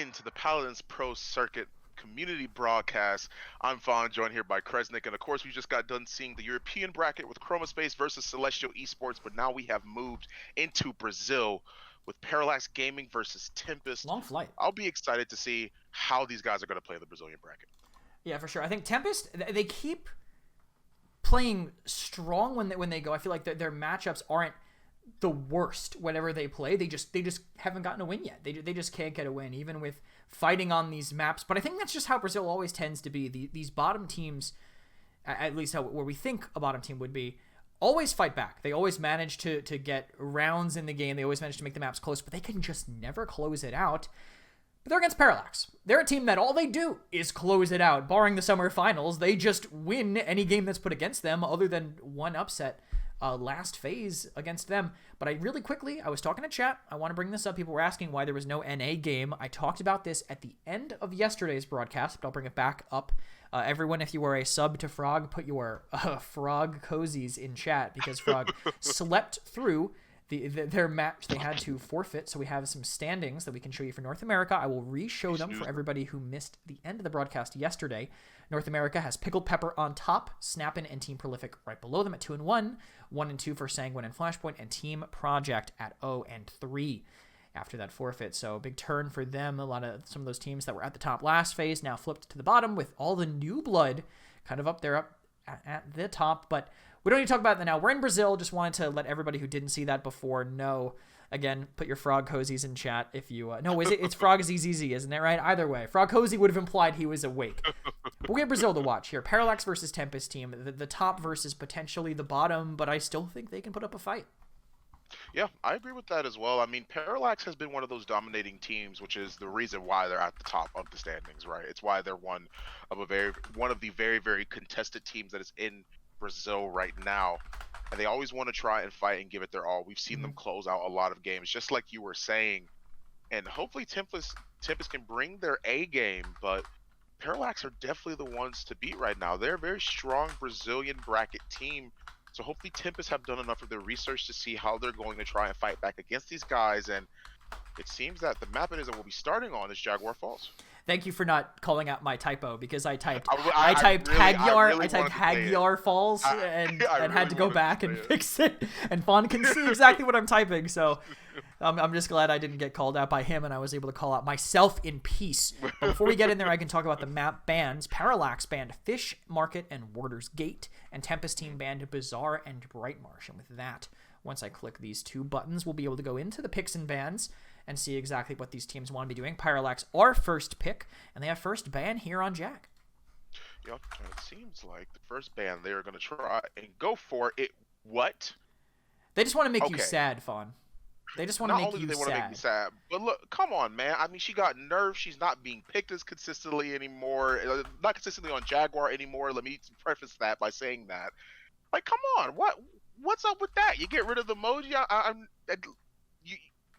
into the Paladins Pro Circuit community broadcast. I'm Fawn, joined here by Kresnik, and of course we just got done seeing the European bracket with Chromospace versus Celestial Esports, but now we have moved into Brazil with Parallax Gaming versus Tempest. Long flight. I'll be excited to see how these guys are going to play in the Brazilian bracket. Yeah, for sure. I think Tempest, they keep playing strong when they go. I feel like their matchups aren't the worst whenever they play. They just haven't gotten a win yet. They just can't get a win, even with fighting on these maps. But I think that's just how Brazil always tends to be. These bottom teams, at least where we think a bottom team would be, always fight back. They always manage to get rounds in the game. They always manage to make the maps close, but they can just never close it out. But they're against Parallax. They're a team that all they do is close it out. Barring the summer finals, they just win any game that's put against them, other than one upset last phase against them. But I was talking to chat. I want to bring this up. People were asking why there was no NA game. I talked about this at the end of yesterday's broadcast, but I'll bring it back up. Everyone, if you were a sub to Frog, put your Frog cozies in chat, because Frog slept through their match. They had to forfeit, so we have some standings that we can show you for North America. I will re-show them for everybody who missed the end of the broadcast yesterday. North America has Pickled Pepper on top, Snappin' and Team Prolific right below them at 2-1, 1-2 for Sanguine and Flashpoint, and Team Project at 0-3 after that forfeit. So big turn for them. Some of those teams that were at the top last phase now flipped to the bottom, with all the new blood kind of up there at the top. But we don't need to talk about that now. We're in Brazil. Just wanted to let everybody who didn't see that before know. Again, put your Frog cozies in chat if you... no, it's Frog ZZZ, isn't it, right? Either way. Frog cozy would have implied he was awake. But we have Brazil to watch here. Parallax versus Tempest team. The top versus potentially the bottom, but I still think they can put up a fight. Yeah, I agree with that as well. I mean, Parallax has been one of those dominating teams, which is the reason why they're at the top of the standings, right? It's why they're one of the very, very contested teams that is in Brazil right now. And they always want to try and fight and give it their all. We've seen them close out a lot of games, just like you were saying. And hopefully Tempest can bring their A game, but Parallax are definitely the ones to beat right now. They're a very strong Brazilian bracket team. So hopefully Tempest have done enough of their research to see how they're going to try and fight back against these guys. And it seems that the map that we'll be starting on is Jaguar Falls. Thank you for not calling out my typo, because I typed Hagyar Falls and had to go back and fix it. And Fawn can see exactly what I'm typing, so I'm just glad I didn't get called out by him, and I was able to call out myself in peace. But before we get in there, I can talk about the map bans. Parallax banned Fish Market and Warder's Gate, and Tempest team banned Bazaar and Brightmarsh. And with that, once I click these two buttons, we'll be able to go into the picks and bans and see exactly what these teams want to be doing. Parallax, our first pick, and they have first ban here on Jack. Yep, it seems like the first ban they're going to try and go for it. What? They just want to make you sad, Fawn. They just want to make you sad. Not only do they want to make me sad, but look, come on, man. I mean, she got nerfed. She's not being picked as consistently anymore. Not consistently on Jaguar anymore. Let me preface that by saying that. Like, come on. What's up with that? You get rid of the emoji?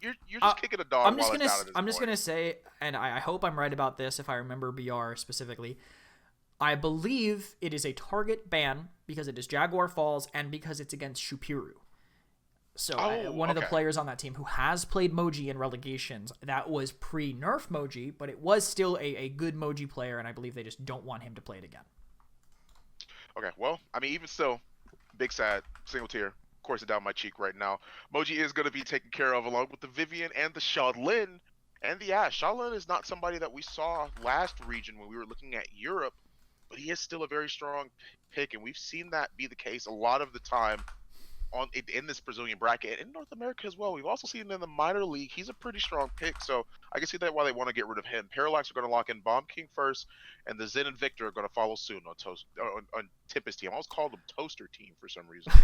You're just kicking a dog. I'm just gonna say, and I hope I'm right about this, if I remember BR specifically. I believe it is a target ban because it is Jaguar Falls and because it's against Shupuru. So one of the players on that team who has played Moji in relegations, that was pre-nerf Moji, but it was still a good Moji player, and I believe they just don't want him to play it again. Okay, well, I mean, even still, big sad, single tier. Coursing down my cheek right now. Moji is going to be taken care of along with the Vivian and the Shaolin and the Ash. Shaolin is not somebody that we saw last region when we were looking at Europe, but he is still a very strong pick, and we've seen that be the case a lot of the time in this Brazilian bracket and in North America as well. We've also seen him in the minor league. He's a pretty strong pick, so I can see that why they want to get rid of him. Parallax are going to lock in Bomb King first, and the Zen and Victor are going to follow soon on Tempest team. I almost called them Toaster team for some reason.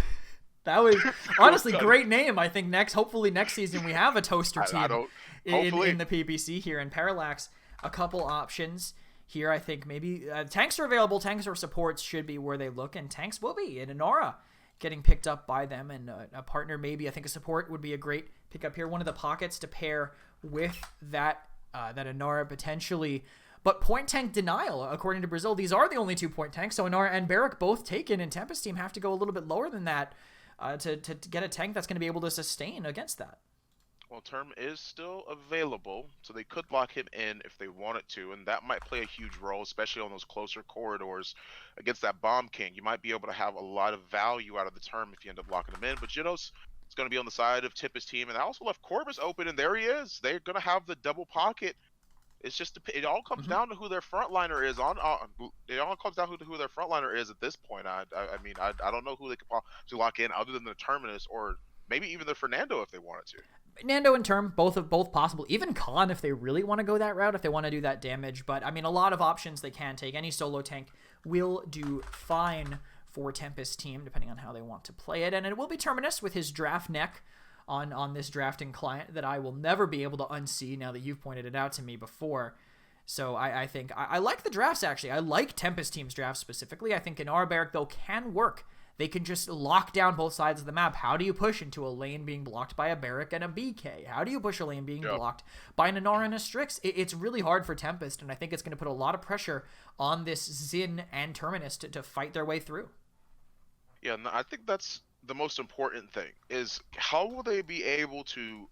That was honestly great name. I think hopefully next season we have a Toaster team in the PBC here. And Parallax, a couple options here. I think maybe tanks are available. Tanks or supports should be where they look, and tanks will be. And Inara getting picked up by them, and a partner maybe. I think a support would be a great pickup here. One of the pockets to pair with that Inara potentially. But point tank denial, according to Brazil, these are the only 2-point tanks. So Inara and Barrack both taken, and Tempest team have to go a little bit lower than that. To get a tank that's going to be able to sustain against that. Well, Term is still available, so they could lock him in if they wanted to, and that might play a huge role, especially on those closer corridors against that Bomb King. You might be able to have a lot of value out of the Term if you end up locking him in, but Genos is going to be on the side of Tempest team, and I also left Corvus open, and there he is. They're going to have the double pocket. It's just it all comes down to who their frontliner is on. It all comes down to who their frontliner is at this point. I mean I don't know who they could possibly lock in other than the Terminus or maybe even the Fernando if they wanted to. Nando and Term, both possible. Even Khan, if they really want to go that route, if they want to do that damage. But I mean, a lot of options they can take. Any solo tank will do fine for Tempest team, depending on how they want to play it. And it will be Terminus with his draft neck on this drafting client that I will never be able to unsee now that you've pointed it out to me before. So I think I like the drafts, actually. I like Tempest team's draft specifically. I think Inara Barrack, though, can work. They can just lock down both sides of the map. How do you push into a lane being blocked by a Barrack and a BK? How do you push a lane being blocked by an Inara and a Strix? It's really hard for Tempest, and I think it's going to put a lot of pressure on this Xin and Terminus to fight their way through. Yeah, and I think that's the most important thing, is how will they be able to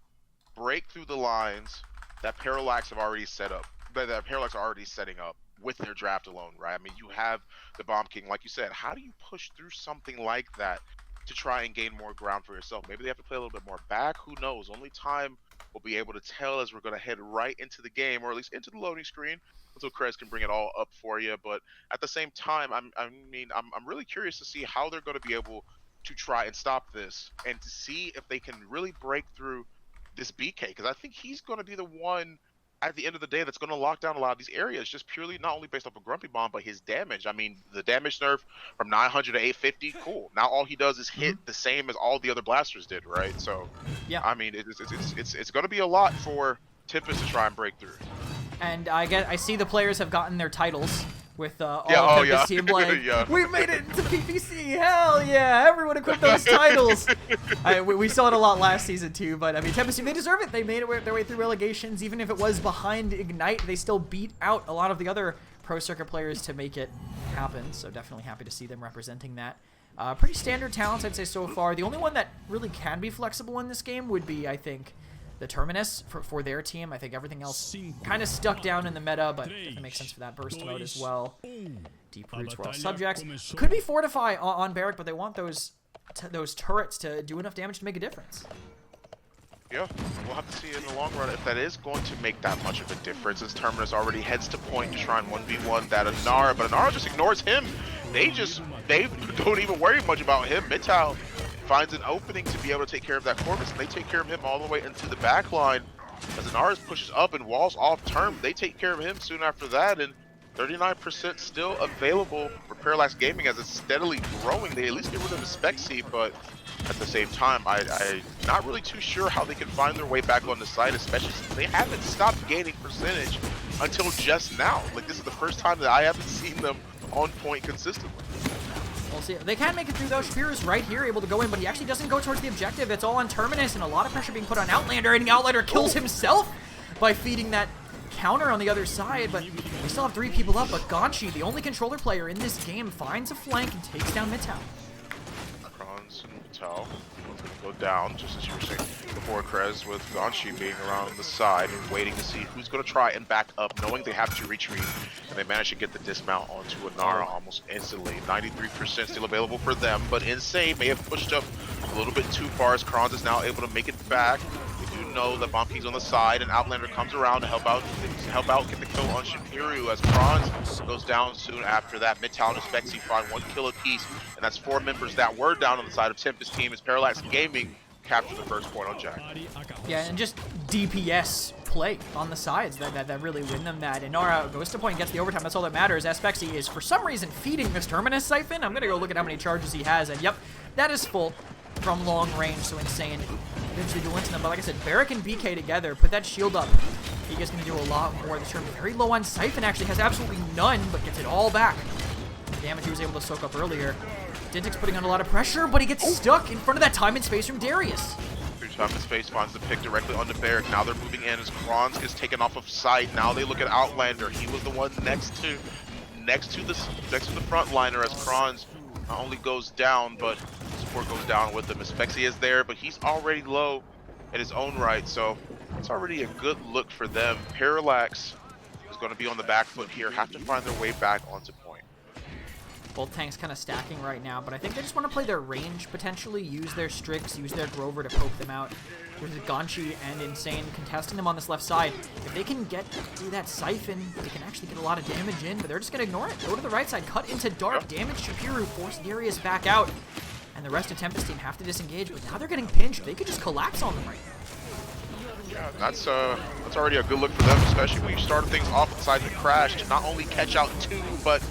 break through the lines that Parallax have already set up, that Parallax are already setting up with their draft alone, right? I mean, you have the Bomb King, like you said. How do you push through something like that to try and gain more ground for yourself? Maybe they have to play a little bit more back. Who knows? Only time will be able to tell as we're going to head right into the game, or at least into the loading screen, until Krez can bring it all up for you. But at the same time, I'm really curious to see how they're going to be able to try and stop this and to see if they can really break through this BK, because I think he's going to be the one at the end of the day that's going to lock down a lot of these areas, just purely not only based off of Grumpy Bomb, but his damage. I mean, the damage nerf from 900 to 850, cool. Now all he does is hit the same as all the other blasters did, right? So, yeah, I mean, it's going to be a lot for Tempest to try and break through. And I see the players have gotten their titles with all of Tempest team like, we've made it into PPC, hell yeah, everyone equipped those titles. We saw it a lot last season too, but I mean, Tempest team, they deserve it. They made it their way through relegations. Even if it was behind Ignite, they still beat out a lot of the other Pro Circuit players to make it happen, so definitely happy to see them representing that. Pretty standard talents, I'd say, so far. The only one that really can be flexible in this game would be, I think, the Terminus for their team. I think everything else kind of stuck down in the meta, but it makes sense for that burst mode as well. Deep Roots were all subjects. Could be Fortify on Barrack, but they want those turrets to do enough damage to make a difference. Yeah, we'll have to see in the long run if that is going to make that much of a difference, as Terminus already heads to point to try and 1v1 that Inara, but Inara just ignores him. They don't even worry much about him. Mittal finds an opening to be able to take care of that Corvus, and they take care of him all the way into the back line. As Inaris pushes up and walls off Term, they take care of him soon after that, and 39% still available for Parallax Gaming as it's steadily growing. They at least get rid of the spec seed, but at the same time, I'm not really too sure how they can find their way back on the site, especially since they haven't stopped gaining percentage until just now. Like, this is the first time that I haven't seen them on point consistently. We'll see. They can make it through though. Shapiro is right here, able to go in, but he actually doesn't go towards the objective. It's all on Terminus, and a lot of pressure being put on Outlander, and the Outlander kills himself by feeding that counter on the other side, but we still have 3 people up, but Gonchi, the only controller player in this game, finds a flank and takes down Mittal. Kronz and Mittal go down, just as you were saying before, Krez, with Gonchi being around the side and waiting to see who's going to try and back up, knowing they have to retreat, and they manage to get the dismount onto Inara almost instantly. 93% still available for them, but Insane may have pushed up a little bit too far, as Kronz is now able to make it back. We do know that Bomb King's on the side, and Outlander comes around to help out, get the kill on Shapiro, as Kronz goes down soon after that. Mittal and Spexy find 1 kill apiece, and that's 4 members that were down on the side of Tempest team, as Parallax Gaming capture the first point on Jack. Yeah, and just DPS play on the sides that really win them that. Inara goes to point and gets the overtime. That's all that matters. Spexy is, for some reason, feeding this Terminus Siphon. I'm going to go look at how many charges he has, and yep, that is full from long range, so Insane eventually go into them. But like I said, Barrack and BK together, put that shield up. He is going to do a lot more. The turn very low on Siphon, actually has absolutely none, but gets it all back. The damage he was able to soak up earlier. Dintix putting on a lot of pressure, but he gets stuck in front of that time and space from Darius. Time and space finds the pick directly onto Barrack. Now they're moving in as Kronz is taken off of sight. Now they look at Outlander. He was the one next to the front liner, as Kronz not only goes down, but support goes down with him. Spexy is there, but he's already low. in his own right. So it's already a good look for them. Parallax is going to be on the back foot here, have to find their way back onto point. Both tanks kind of stacking right now, but I think they just want to play their range, potentially, use their Strix, use their Grover to poke them out. There's Ganchi and Insane contesting them on this left side. If they can get through that Siphon, they can actually get a lot of damage in, but they're just going to ignore it. Go to the right side, cut into Dark, damage Shapiru, force Darius back out, and the rest of Tempest team have to disengage, but now they're getting pinched. They could just collapse on them right now. Yeah, that's already a good look for them, especially when you started things off with Siphon Crash to not only catch out 2, but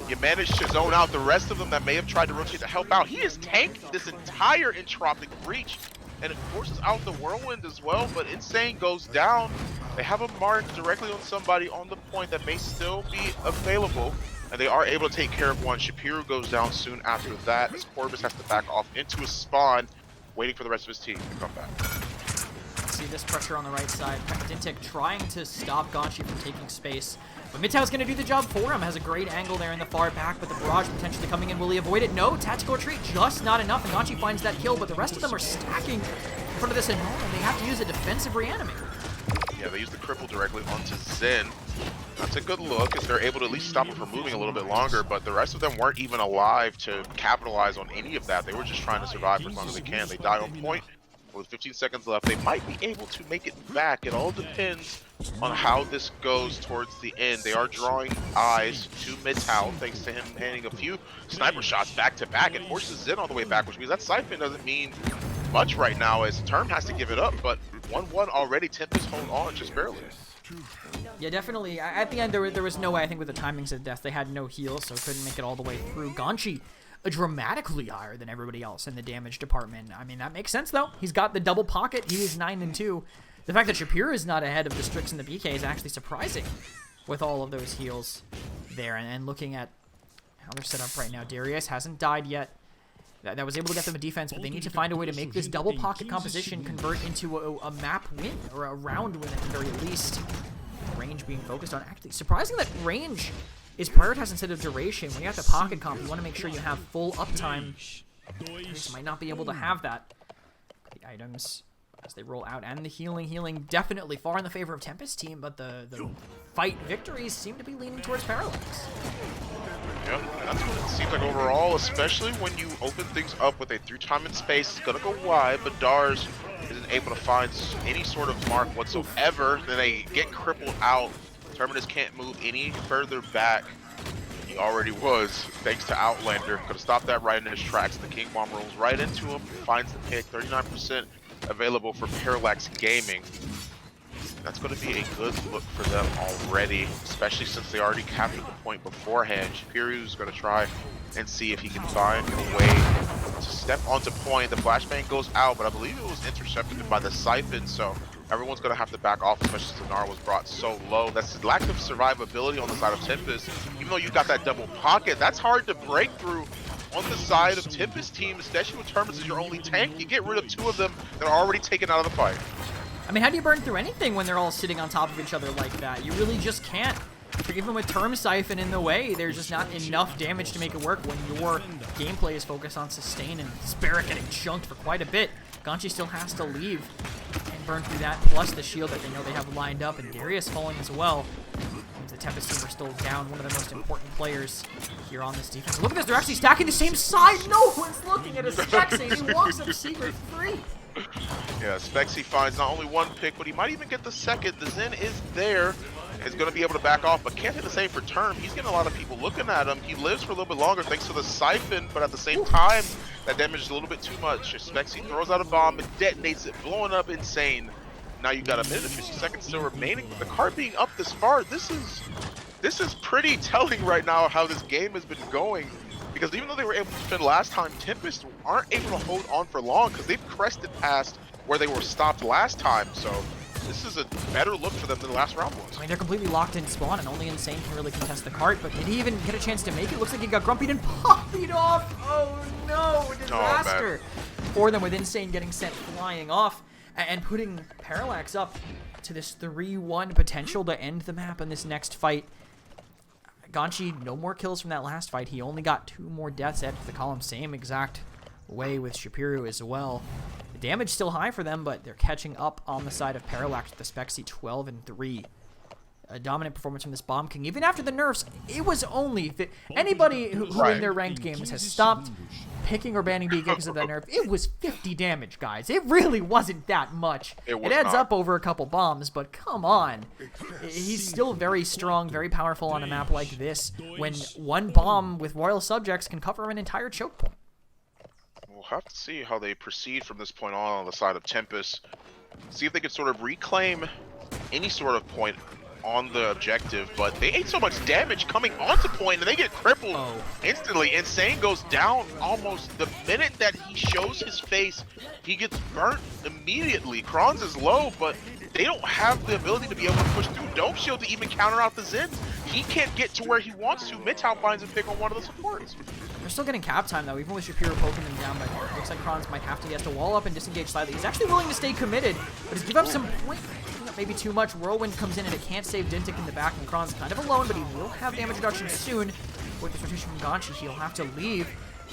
you managed to zone out the rest of them that may have tried to rotate to help out. He has tanked this entire Entropic breach, and it forces out the Whirlwind as well, but Insane goes down. They have a mark directly on somebody on the point that may still be available, and they are able to take care of one. Shapiru goes down soon after that, as Corvus has to back off into a spawn, waiting for the rest of his team to come back. See this pressure on the right side. Dintic trying to stop Ganchi from taking space. But Midtow's going to do the job for him. Has a great angle there in the far back, but the barrage potentially coming in. Will he avoid it? No. Tactical retreat, just not enough. And Ganchi finds that kill, but the rest of them are stacking in front of this Annul, and they have to use a defensive reanimator. Yeah, they use the cripple directly onto Zen. That's a good look, as they're able to at least stop him from moving a little bit longer, but the rest of them weren't even alive to capitalize on any of that. They were just trying to survive for as long as they can. They die on point. With 15 seconds left, they might be able to make it back. It all depends on how this goes towards the end. They are drawing eyes to Midtown, thanks to him handing a few sniper shots back to back and forces Zen all the way back, which means that Siphon doesn't mean much right now, as Term has to give it up. But 1-1 already. Tempest hold on just barely. Yeah, definitely. At the end, there was no way. I think with the timings of death, they had no heal, so couldn't make it all the way through. Ganchi dramatically higher than everybody else in the damage department. I mean, that makes sense, though. He's got the double pocket. He is 9-2. The fact that Shapiru is not ahead of the Strix and the BK is actually surprising with all of those heals there. And looking at how they're set up right now, Darius hasn't died yet. That was able to get them a defense, but they need to find a way to make this double pocket composition convert into a map win, or a round win at the very least. Range being focused on. Actually, surprising that range is prioritized instead of duration. When you have the pocket comp, you want to make sure you have full uptime. Darius might not be able to have that. The items as they roll out, and the healing definitely far in the favor of Tempest team, but the fight victories seem to be leaning towards Parallax. Yeah, that's what it seems like overall, especially when you open things up with a through time and space. It's gonna go wide, but Dars isn't able to find any sort of mark whatsoever. Then they get crippled out. Terminus can't move any further back. He already was, thanks to Outlander. Could have stopped that right in his tracks. The King Bomb rolls right into him, finds the pick. 39% available for Parallax Gaming. That's going to be a good look for them already, especially since they already captured the point beforehand. Shapiru's going to try and see if he can find a way to step onto point. The flashbang goes out, but I believe it was intercepted by the Siphon, so everyone's going to have to back off, especially since Sonar was brought so low. That's the lack of survivability on the side of Tempest. Even though you got that double pocket, that's hard to break through on the side of Tempest team, especially with Terminus as your only tank. You get rid of 2 of them that are already taken out of the fight. I mean, how do you burn through anything when they're all sitting on top of each other like that? You really just can't. Even with Term Siphon in the way, there's just not enough damage to make it work when your gameplay is focused on sustain, and Spirit getting chunked for quite a bit. Ganchi still has to leave and burn through that, plus the shield that they know they have lined up, and Darius falling as well. The Tempest team are still down one of their most important players here on this defense. Look at this, they're actually stacking the same side. No one's looking at a Spexy. He walks up secret free. Yeah, Spexy finds not only 1 pick, but he might even get the second. The Zen is there. Is going to be able to back off, but can't hit the same for Term. He's getting a lot of people looking at him. He lives for a little bit longer thanks to the Siphon, but at the same time, that damage is a little bit too much. Spexy throws out a bomb and detonates it, blowing up Insane. Now you got a minute and 50 seconds still remaining. With the card being up this far, this is pretty telling right now how this game has been going. Because even though they were able to defend last time, Tempest aren't able to hold on for long because they've crested past where they were stopped last time. So this is a better look for them than the last round was. I mean, they're completely locked in spawn, and only Insane can really contest the cart, but did he even get a chance to make it? Looks like he got grumpied and poppied off. Oh no, disaster for them, with Insane getting sent flying off and putting Parallax up to this 3-1 potential to end the map in this next fight. Ganchi, no more kills from that last fight. He only got 2 more deaths added to the column. Same exact way with Shapiru as well. The damage still high for them, but they're catching up on the side of Parallax with the Spexy 12-3. A dominant performance from this Bomb King. Even after the nerfs, it was only... Anybody who in their ranked games has stopped picking or banning BK because of that nerf, it was 50 damage, guys. It really wasn't that much. It adds up over a couple bombs, but come on. He's still very strong, very powerful on a map like this when one bomb with Royal Subjects can cover an entire choke point. We'll have to see how they proceed from this point on the side of Tempest. See if they can sort of reclaim any sort of point on the objective, but they ate so much damage coming onto point and they get crippled instantly. Insane goes down almost the minute that he shows his face. He gets burnt immediately. Kronz is low, but they don't have the ability to be able to push through Dome Shield to even counter out the Zins. He can't get to where he wants to. Midtown finds a pick on one of the supports. They're still getting cap time, though, even with Shapiro poking them down, but it looks like Kronz might have to. He has to wall up and disengage slightly. He's actually willing to stay committed, but he's give up some point. Maybe too much. Whirlwind comes in and it can't save Dintic in the back, and Kronz kind of alone, but he will have damage reduction soon. With the rotation from Ganchi, he'll have to leave.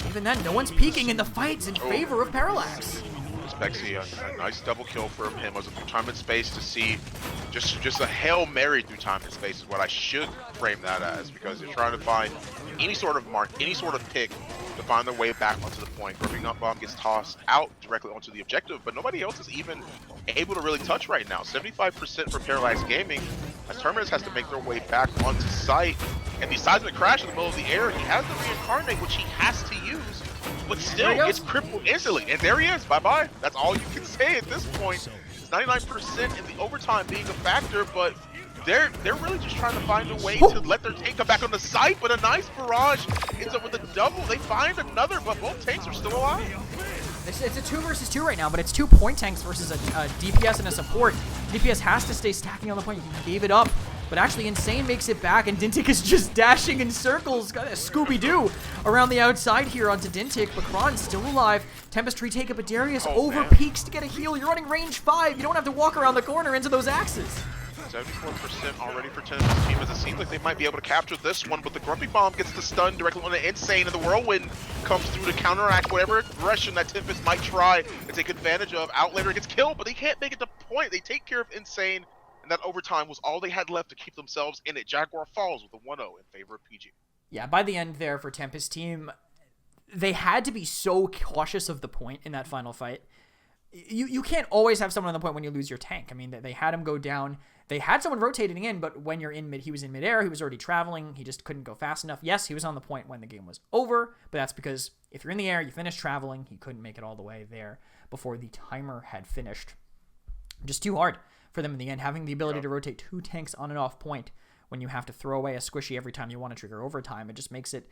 Even then, no one's peeking in the fights in favor of Parallax. Spexy, a nice double kill from him. Was a through time and space to see just a Hail Mary through time and space is what I should frame that as, because you're trying to find any sort of mark, any sort of pick to find their way back onto the point. Gripping up bomb gets tossed out directly onto the objective, but nobody else is even able to really touch right now. 75% for Parallax Gaming, as Terminus has to make their way back onto site. And the seismic crash in the middle of the air, he has the reincarnate, which he has to use, but still gets crippled instantly. And there he is. Bye-bye. That's all you can say at this point. It's 99% in the overtime being a factor, but they're really just trying to find a way to let their tank come back on the site. But a nice barrage ends up with a double. They find another, but both tanks are still alive. It's a 2 versus 2 right now, but it's 2 point tanks versus a DPS and a support. DPS has to stay stacking on the point. He gave it up, but actually Insane makes it back, and Dintic is just dashing in circles. Got a Scooby-Doo around the outside here onto Dintic, but Kron's still alive. Tempest retake it, but Darius over peaks to get a heal. You're running range 5. You don't have to walk around the corner into those axes. 74% already for Tempest team, as it seems like they might be able to capture this one, but the Grumpy Bomb gets the stun directly on the Insane, and the Whirlwind comes through to counteract whatever aggression that Tempest might try and take advantage of. Outlander gets killed, but they can't make it to point. They take care of Insane, and that overtime was all they had left to keep themselves in it. Jaguar falls with a 1-0 in favor of PG. Yeah, by the end there for Tempest team, they had to be so cautious of the point in that final fight. You can't always have someone on the point when you lose your tank. I mean, they had him go down. They had someone rotating in, but when you're in he was in midair. He was already traveling. He just couldn't go fast enough. Yes, he was on the point when the game was over, but that's because if you're in the air, you finish traveling. He couldn't make it all the way there before the timer had finished. Just too hard for them in the end, having the ability to rotate 2 tanks on and off point when you have to throw away a squishy every time you want to trigger overtime. It just makes it,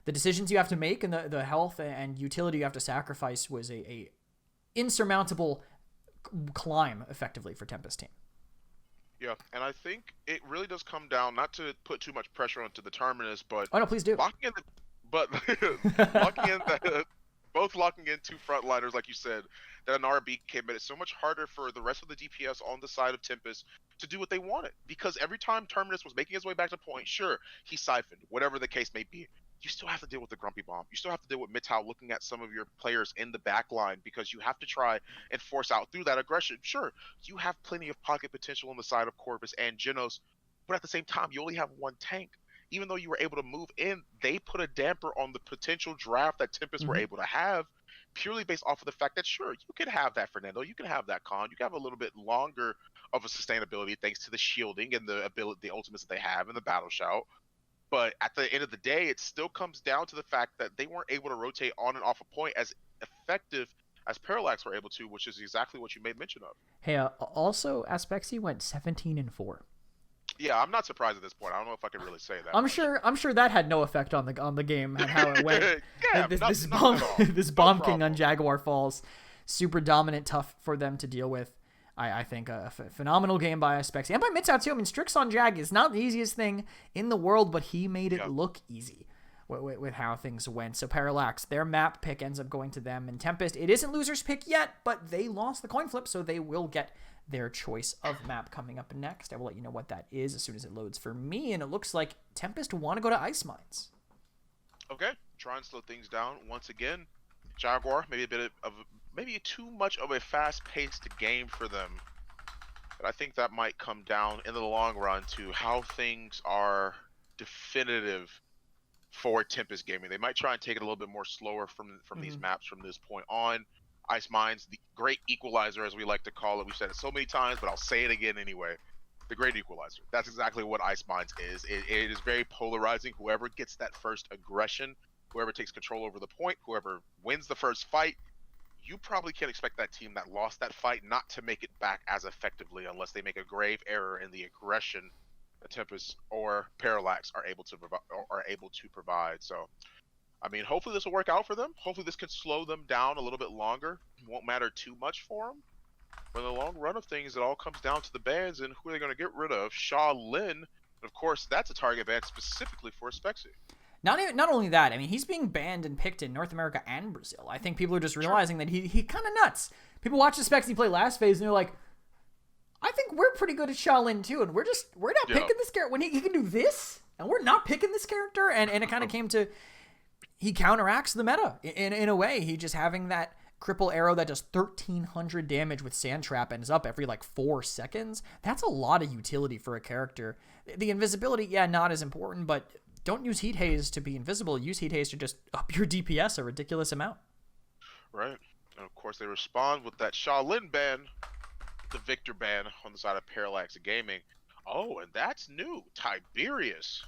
the decisions you have to make and the health and utility you have to sacrifice was a insurmountable climb effectively for Tempest team. Yeah, and I think it really does come down, not to put too much pressure onto the Terminus, but oh no, please do. Locking in both locking in 2 frontliners, like you said, that an RB can make it so much harder for the rest of the DPS on the side of Tempest to do what they wanted. Because every time Terminus was making his way back to point, sure, he siphoned, whatever the case may be. You still have to deal with the Grumpy Bomb. You still have to deal with Mittal looking at some of your players in the back line, because you have to try and force out through that aggression. Sure, you have plenty of pocket potential on the side of Corvus and Genos, but at the same time, you only have 1 tank. Even though you were able to move in, they put a damper on the potential draft that Tempest were able to have, purely based off of the fact that, sure, you can have that Fernando, you can have that Khan, you can have a little bit longer of a sustainability thanks to the shielding and the ability, the ultimates that they have and the battle shout. But at the end of the day, it still comes down to the fact that they weren't able to rotate on and off a point as effective as Parallax were able to, which is exactly what you made mention of. Hey, also Aspexy went 17-4. Yeah, I'm not surprised at this point. I don't know if I can really say that. I'm sure that had no effect on the game and how it went. Yeah, this bomb king on Jaguar Falls, super dominant, tough for them to deal with. I think a phenomenal game by Spexy and by Mitsao too. I mean, Strix on Jag is not the easiest thing in the world, but he made it look easy with how things went. So Parallax, their map pick ends up going to them. And Tempest, it isn't loser's pick yet, but they lost the coin flip, so they will get their choice of map coming up next. I will let you know what that is as soon as it loads for me, and it looks like Tempest want to go to Ice Mines. Okay, try and slow things down once again. Jaguar, maybe a bit of maybe too much of a fast-paced game for them. But I think that might come down in the long run to how things are definitive for Tempest Gaming. They might try and take it a little bit more slower from these Hmm. maps from this point on. Ice Mines, the great equalizer, as we like to call it. We've said it so many times, but I'll say it again anyway. The great equalizer. That's exactly what Ice Mines is. It is very polarizing. Whoever gets that first aggression, whoever takes control over the point, whoever wins the first fight, you probably can't expect that team that lost that fight not to make it back as effectively unless they make a grave error in the aggression that Tempest or Parallax are able to provide. So, I mean, hopefully this will work out for them. Hopefully this can slow them down a little bit longer. It won't matter too much for them. But in the long run of things, it all comes down to the bans and who are they going to get rid of? Shaw Lin. Of course, that's a target ban specifically for Spexy. Not only that, I mean, he's being banned and picked in North America and Brazil. I think people are just realizing that he kind of nuts. People watch the Spexy play last phase and they're like, I think we're pretty good at Shaolin too, and we're not picking this character when he can do this, and we're not picking this character, and it kind of came to he counteracts the meta in a way. He just having that cripple arrow that does 1,300 damage with Sand Trap and is up every like 4 seconds. That's a lot of utility for a character. The invisibility, yeah, not as important, but don't use Heat Haze to be invisible. Use Heat Haze to just up your DPS a ridiculous amount. Right. And of course, they respond with that Shaolin ban, the Victor ban on the side of Parallax Gaming. Oh, and that's new. Tiberius.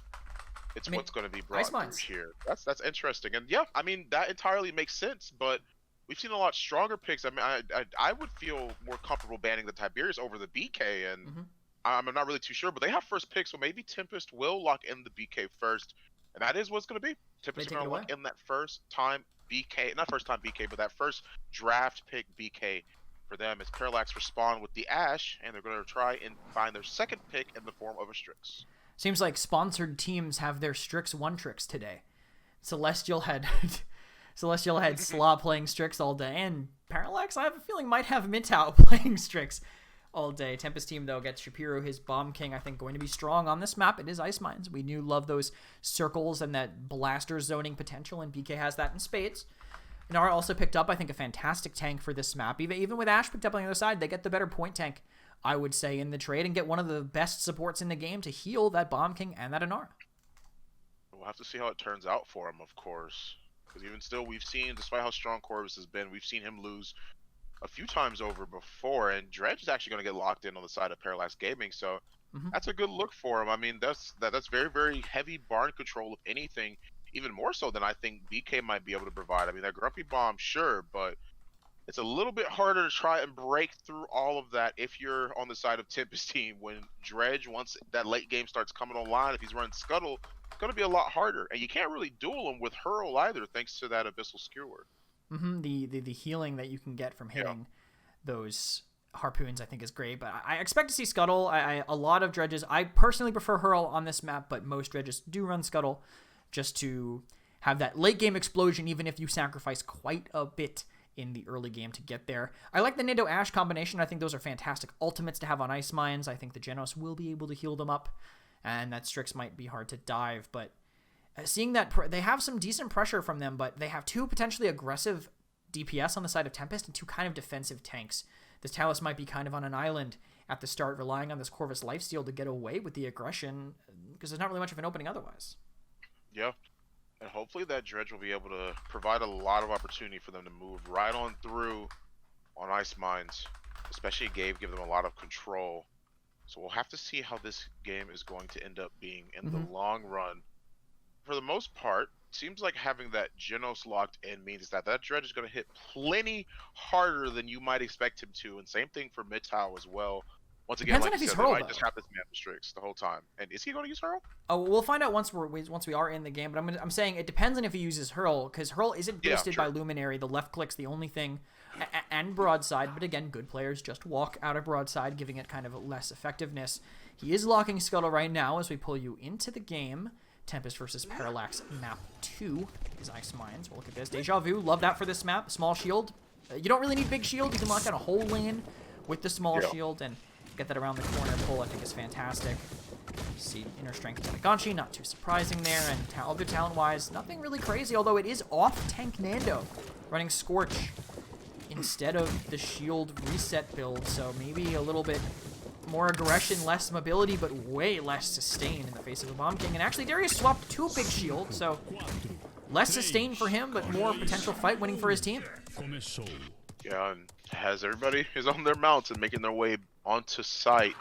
It's what's going to be brought through here. That's interesting. And yeah, I mean, that entirely makes sense, but we've seen a lot stronger picks. I mean, I would feel more comfortable banning the Tiberius over the BK, and I'm not really too sure, but they have first pick, so maybe Tempest will lock in the BK first, and that is what's going to be. Tempest are going to lock in that first time BK, not first time BK, but that first draft pick BK for them as Parallax respond with the Ash, and they're going to try and find their second pick in the form of a Strix. Seems like sponsored teams have their Strix one tricks today. Celestial had Slaw playing Strix all day, and Parallax, I have a feeling, might have Mintau playing Strix all day. Tempest team, though, gets Shapiro, his Bomb King, I think, going to be strong on this map. It is Ice Mines. We do love those circles and that blaster zoning potential, and BK has that in spades. Nara also picked up, I think, a fantastic tank for this map. Even with Ash picked up on the other side, they get the better point tank, I would say, in the trade, and get one of the best supports in the game to heal that Bomb King and that Inara. We'll have to see how it turns out for him, of course. Because even still, we've seen, despite how strong Corvus has been, we've seen him lose a few times over before, and Dredge is actually going to get locked in on the side of Parallax Gaming, so that's a good look for him. I mean, that's very, very heavy barn control, if anything, even more so than I think BK might be able to provide. I mean, that Grumpy Bomb, sure, but it's a little bit harder to try and break through all of that if you're on the side of Tempest team. When Dredge, once that late game starts coming online, if he's running Scuttle, it's going to be a lot harder. And you can't really duel him with Hurl either, thanks to that Abyssal Skewer. The healing that you can get from hitting those harpoons, I think, is great. But I expect to see Scuttle. A lot of Dredges. I personally prefer Hurl on this map, but most Dredges do run Scuttle just to have that late game explosion, even if you sacrifice quite a bit in the early game to get there. I like the Nando Ash combination. I think those are fantastic ultimates to have on Ice Mines. I think the Genos will be able to heal them up, and that Strix might be hard to dive, but seeing that they have some decent pressure from them, but they have two potentially aggressive DPS on the side of Tempest and two kind of defensive tanks. This Talus might be kind of on an island at the start, relying on this Corvus lifesteal to get away with the aggression, because there's not really much of an opening otherwise. Yeah. And hopefully that Dredge will be able to provide a lot of opportunity for them to move right on through on Ice Mines, especially give them a lot of control. So we'll have to see how this game is going to end up being in the long run. For the most part, seems like having that Genos locked in means that Dredge is going to hit plenty harder than you might expect him to, and same thing for Mid-Tow as well. Once again, Depends like on if you he's said, Hurl, they might just have this man Strix the whole time. And is he going to use Hurl? Oh, we'll find out once we are in the game. But I'm saying it depends on if he uses Hurl, because Hurl isn't boosted by Luminary. The left click's the only thing, and Broadside. But again, good players just walk out of Broadside, giving it kind of less effectiveness. He is locking Scuttle right now as we pull you into the game. Tempest versus Parallax map 2 is Ice Mines. We'll look at this. Deja Vu, love that for this map. Small shield. You don't really need big shield. You can lock down a whole lane with the small shield and get that around the corner pull, I think, is fantastic. See inner strength to Naganshi, not too surprising there. And other talent-wise, nothing really crazy, although it is off-tank Nando running Scorch instead of the shield reset build, so maybe a little bit more aggression, less mobility, but way less sustain in the face of a Bomb King. And actually, Darius swapped 2 big shields, so less sustain for him, but more potential fight winning for his team. Yeah, and has everybody is on their mounts and making their way onto site.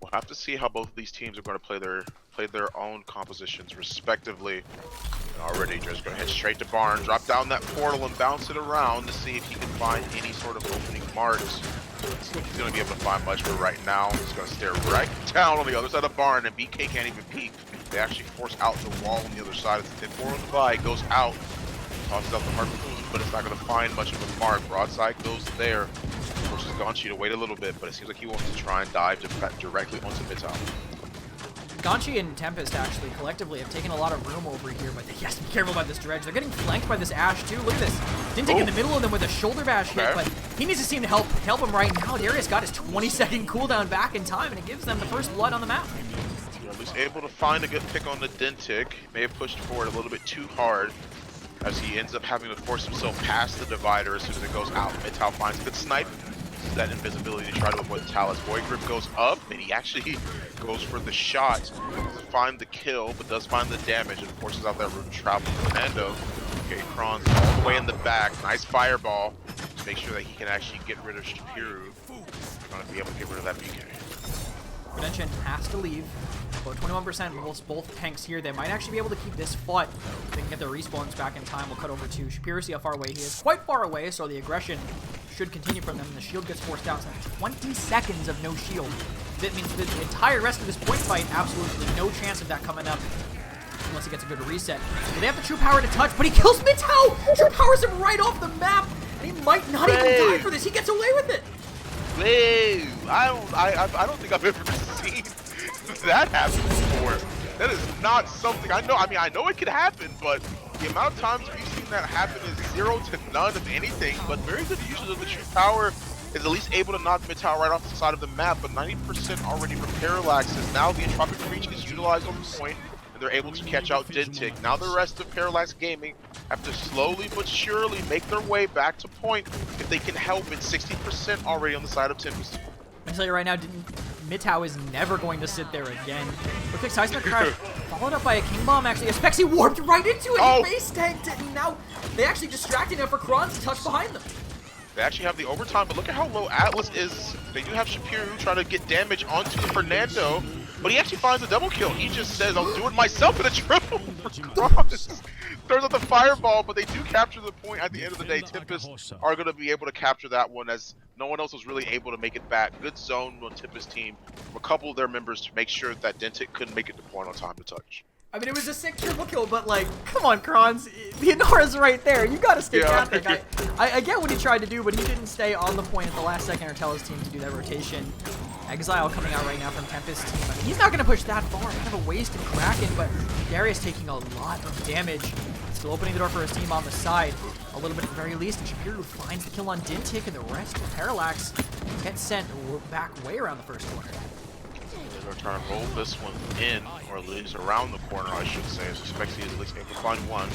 We'll have to see how both of these teams are going to play their own compositions respectively. And already just going to head straight to Barn, drop down that portal and bounce it around to see if he can find any sort of opening marks. He's going to be able to find much, but right now he's going to stare right down on the other side of Barn, and BK can't even peek. They actually force out the wall on the other side. It's a 10-4 on the buy, goes out, tosses out the harpoon, but it's not going to find much of a mark. Broadside goes there. Forces Gonchi to wait a little bit, but it seems like he wants to try and dive directly onto mid-tower. Gonchi and Tempest actually collectively have taken a lot of room over here, but he has to be careful about this dredge. They're getting flanked by this Ashe too. Look at this. Didn't take in the middle of them with a shoulder bash hit, but he needs to seem to help him right now. Darius got his 20-second cooldown back in time, and it gives them the first blood on the map. You're at least able to find a good pick on the Dentic. May have pushed forward a little bit too hard, as he ends up having to force himself past the divider as soon as it goes out. Mid-tower finds a good snipe. That invisibility to try to avoid the Talus. Void Grip goes up, and he actually goes for the shot to find the kill, but does find the damage and forces out that room travel from Fernando. Okay, Kron's all the way in the back. Nice fireball to make sure that he can actually get rid of Shapiru. He's going to be able to get rid of that BK. Redemption has to leave. About 21% both tanks here. They might actually be able to keep this fought. They can get their respawns back in time. We'll cut over to Shapiru, see how far away he is. Quite far away, so the aggression should continue from them. The shield gets forced out, so 20 seconds of no shield. That means the entire rest of this point fight, absolutely no chance of that coming up unless he gets a good reset. But they have the true power to touch, but he kills Mitao! True powers him right off the map, and he might not even die for this. He gets away with it. Wait, I don't think I've ever seen that happen before. That is not something I know. I mean, I know it could happen, but the amount of times we've seen that happen is 0 to none of anything. But very good usage of the true power is at least able to knock Mid-Tower right off the side of the map. But 90% already from Parallax, as now the Entropic Reach is utilized on the point, and they're able to catch out Dentic. Now the rest of Parallax Gaming have to slowly but surely make their way back to point if they can help it. 60% already on the side of Tempest. I tell you right now, Mitao is never going to sit there again. Looks like Seismic Crash followed up by a King Bomb, actually. Spexy warped right into it, he face tanked it, and now they actually distracted him for Kron to touch behind them. They actually have the overtime, but look at how low Atlas is. They do have Shapiru trying to get damage onto Fernando, but he actually finds a double kill. He just says, I'll do it myself in a triple for Cross. Throws out the fireball, but they do capture the point at the end of the day. Tempest are going to be able to capture that one, as no one else was really able to make it back. Good zone on Tempest team from a couple of their members to make sure that Dentic couldn't make it to point on time to touch. I mean, it was a sick triple kill, but like, come on, Krons. The Inora's right there. You gotta stay down there. I get what he tried to do, but he didn't stay on the point at the last second or tell his team to do that rotation. Exile coming out right now from Tempest team. I mean, he's not gonna push that far. Kind of a waste in Kraken, but Darius taking a lot of damage. Still opening the door for his team on the side. A little bit at the very least, and Shapiru finds the kill on Dentic, and the rest of Parallax gets sent back way around the first corner. They're trying to roll this one in, or at least around the corner, I should say. So Spexy is at least able to find one.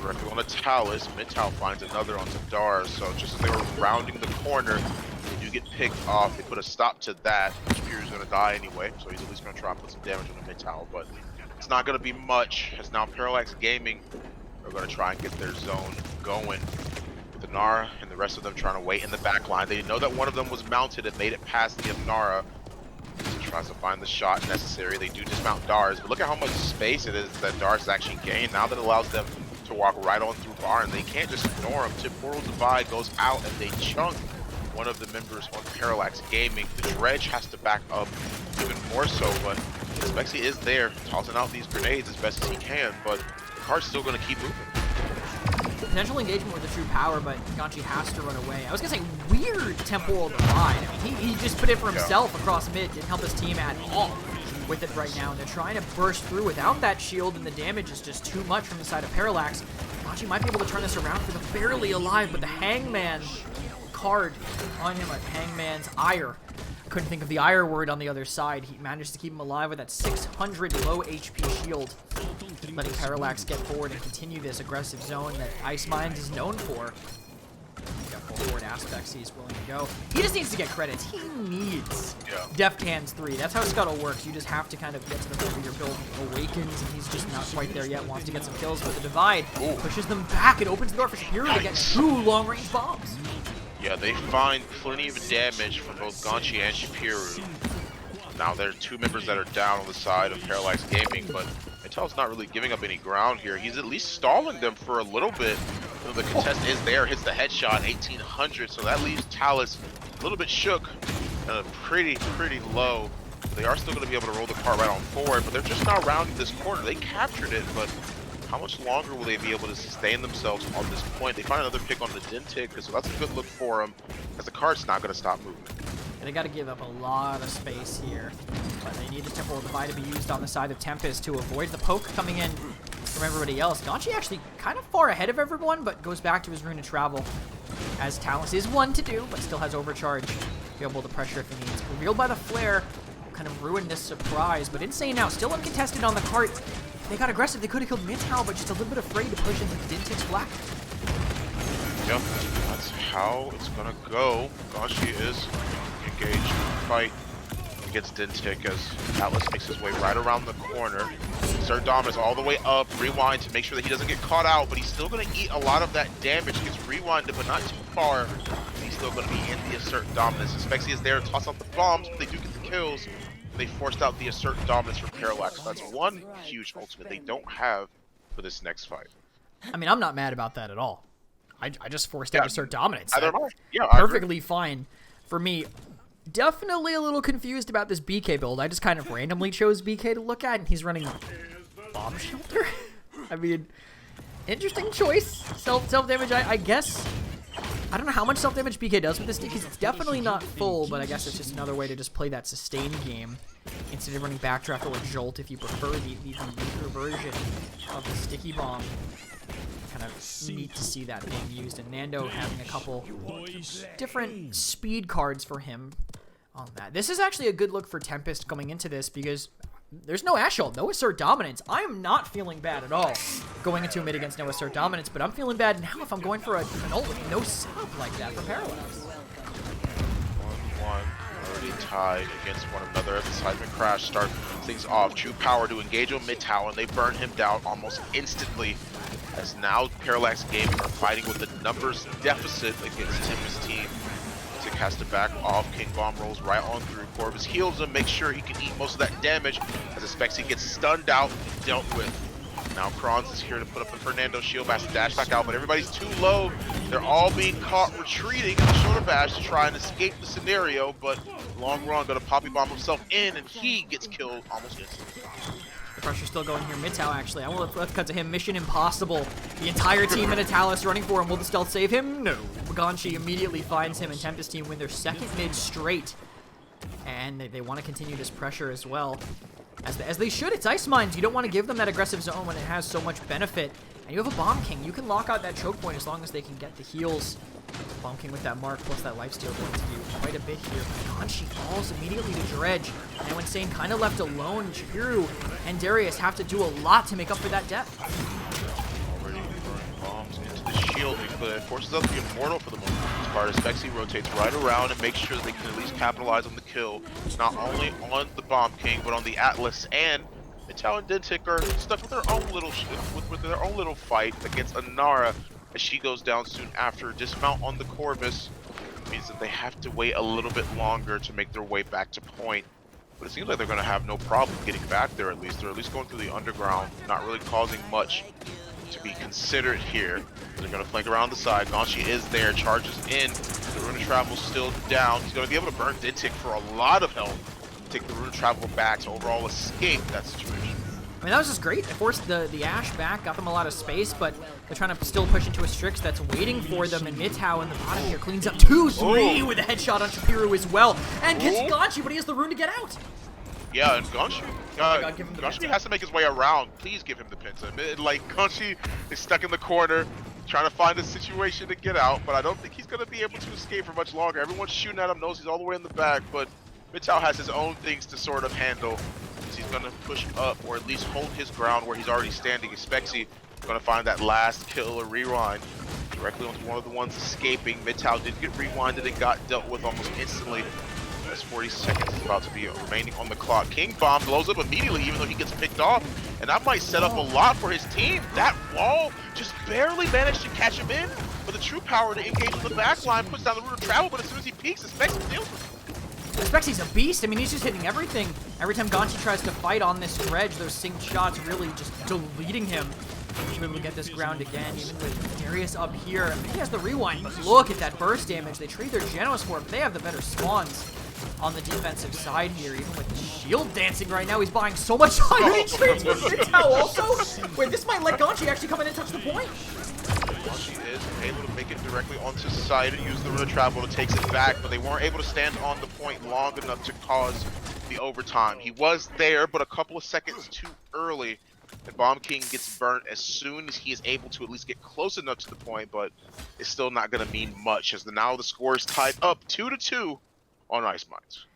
Directly on a Talus. Mid-Tower finds another onto Dar. So just as they were rounding the corner, they do get picked off. They put a stop to that. Shapiru's going to die anyway, so he's at least going to try and put some damage on the Mid-Tower. But it's not going to be much, as now Parallax Gaming are going to try and get their zone going. With Inara and the rest of them trying to wait in the back line. They know that one of them was mounted and made it past the Inara. Tries to find the shot necessary. They do dismount Dars, but look at how much space it is that Dars actually gained. Now that allows them to walk right on through Bar, and they can't just ignore him. Tip Portal Divide goes out, and they chunk one of the members on Parallax Gaming. The Dredge has to back up even more so, but Spexy is there, tossing out these grenades as best as he can, but the car's still going to keep moving. Potential engagement with the true power, but Gonchi has to run away. I was gonna say, weird temporal divide. I mean, he just put it for himself across mid, didn't help his team at all with it right now. And they're trying to burst through without that shield, and the damage is just too much from the side of Parallax. Gonchi might be able to turn this around for the barely alive, but the Hangman card on him, like Hangman's ire. Couldn't think of the ire word on the other side. He managed to keep him alive with that 600 low HP shield, letting Parallax get forward and continue this aggressive zone that Ice Minds is known for. forward aspects he's willing to go. He just needs to get credits. He needs Deft Hands 3. That's how Scuttle works. You just have to kind of get to the point where your build awakens, and he's just not quite there yet. Wants to get some kills, but the divide pushes them back. It opens the door for Shapiro to get 2 long-range bombs. Yeah, they find plenty of damage from both Gonchi and Shapiro. Now there are 2 members that are down on the side of Parallax Gaming, but Intel's not really giving up any ground here. He's at least stalling them for a little bit. So the contest is there, hits the headshot, 1800, so that leaves Talus a little bit shook and pretty low. They are still going to be able to roll the cart right on forward, but they're just now rounding this corner. They captured it, but how much longer will they be able to sustain themselves on this point? They find another pick on the Dintic, so that's a good look for them, as the cart's not going to stop moving. And they got to give up a lot of space here. But they need the Temporal Divide to be used on the side of Tempest to avoid the poke coming in from everybody else. Gonchi actually kind of far ahead of everyone, but goes back to his Rune of Travel, as Talus is one to do, but still has overcharge to be able to pressure if he needs. Revealed by the flare, will kind of ruin this surprise, but Insane now, still uncontested on the cart. They got aggressive, they could have killed Midtown, but just a little bit afraid to push into the Dintic's flak. Yep, that's how it's gonna go. Gonchi is engaged in the fight against Dintic as Atlas makes his way right around the corner. Assert Dominance all the way up, rewind to make sure that he doesn't get caught out, but he's still going to eat a lot of that damage. Gets rewinded, but not too far. He's still going to be in the Assert Dominance. Spexy is there to toss out the bombs, but they do get the kills. They forced out the Assert Dominance for Parallax. That's one huge ultimate they don't have for this next fight. I mean, I'm not mad about that at all. I just forced out Assert Dominance. I don't know. Yeah, perfectly fine for me. Definitely a little confused about this BK build. I just kind of randomly chose BK to look at, and he's running Bomb Shelter. I mean, interesting choice. Self-damage, I guess. I don't know how much self-damage BK does with this stick. It's definitely not full, but I guess it's just another way to just play that sustained game instead of running Backdraft or Jolt if you prefer the weaker version of the Sticky Bomb. Kind of neat to see that being used, and Nando having a couple different speed cards for him on that. This is actually a good look for Tempest coming into this because there's no Ash ult, no Assert Dominance. I am not feeling bad at all going into a mid against no Assert Dominance, but I'm feeling bad now if I'm going for an ult with no sub like that for Parallax. 1-1, already tied against one another as the Seismic Crash start things off. True power to engage on mid tower, and they burn him down almost instantly. As now Parallax Gaming are fighting with the numbers deficit against Tempest team. Tick has to back off. King Bomb rolls right on through. Corvus heals him, makes sure he can eat most of that damage as Spexy gets stunned out and dealt with. Now Kronz is here to put up the Fernando shield bash to dash back out, but everybody's too low. They're all being caught retreating in the shoulder bash to try and escape the scenario, but long run gonna Poppy Bomb himself in, and he gets killed almost instantly. The pressure's still going here. Midtow, actually. I want to cut to him. Mission impossible. The entire team in Talus running for him. Will the stealth save him? No. Gonchi immediately finds him, and Tempest team win their second mid straight. And they want to continue this pressure as well. As they should. It's Ice Mines. You don't want to give them that aggressive zone when it has so much benefit. And you have a Bomb King. You can lock out that choke point as long as they can get the heals. Bomb King with that mark plus that lifesteal going to do quite a bit here. Gonchi falls immediately to Dredge. Now Insane kind of left alone. Chihiru and Darius have to do a lot to make up for that death. Already throwing bombs into the shield, but it forces out the Immortal for the moment. Sparta Spexy rotates right around and makes sure that they can at least capitalize on the kill. Not only on the Bomb King, but on the Atlas, and Metal and Dintic are stuck with their own little fight against Anara. As she goes down soon after. Dismount on the Corvus means that they have to wait a little bit longer to make their way back to point. But it seems like they're going to have no problem getting back there at least. They're at least going through the underground, not really causing much to be considered here. They're going to flank around the side. Gonchi is there, charges in. The Rune of Travel's still down. He's going to be able to burn Dintic for a lot of health. Take the Rune of Travel back to overall escape that situation. I mean, that was just great. They forced the Ashe back, got them a lot of space, but they're trying to still push into a Strix that's waiting for them. And Midtow in the bottom here cleans up 2-3 with a headshot on Shapiro as well. And gets Gonchi, but he has the rune to get out. Yeah, and Gonchi, Gonchi has to make his way around. Please give him the Penta. Like, Gonchi is stuck in the corner, trying to find a situation to get out, but I don't think he's going to be able to escape for much longer. Everyone's shooting at him, knows he's all the way in the back, but Midtow has his own things to sort of handle. He's going to push up, or at least hold his ground where he's already standing. Spexy Gonna find that last kill or rewind directly onto one of the ones escaping. Midtown did get rewinded and got dealt with almost instantly. As 40 seconds is about to be remaining on the clock. King Bomb blows up immediately, even though he gets picked off, and that might set up a lot for his team. That wall just barely managed to catch him in, but the true power to engage on the back line puts down the route of travel, but as soon as he peaks, it Specs deals with him. Spexy's a beast. I mean, he's just hitting everything. Every time Gonchi tries to fight on this dredge, those synced shots really just deleting him. He's able to get this ground again, even with Darius up here. He has the rewind, but look at that burst damage. They trade their Genos for it, but they have the better spawns on the defensive side here, even with the shield dancing right now. He's buying so much time. He trades with Midtown also? Wait, this might let Gonchi actually come in and touch the point. Gonchi is able to make it directly onto side and use the route of travel to take it back, but they weren't able to stand on the point long enough to cause the overtime. He was there, but a couple of seconds too early. And Bomb King gets burnt as soon as he is able to at least get close enough to the point, but it's still not going to mean much as now the score is tied up 2-2 on Ice Mines.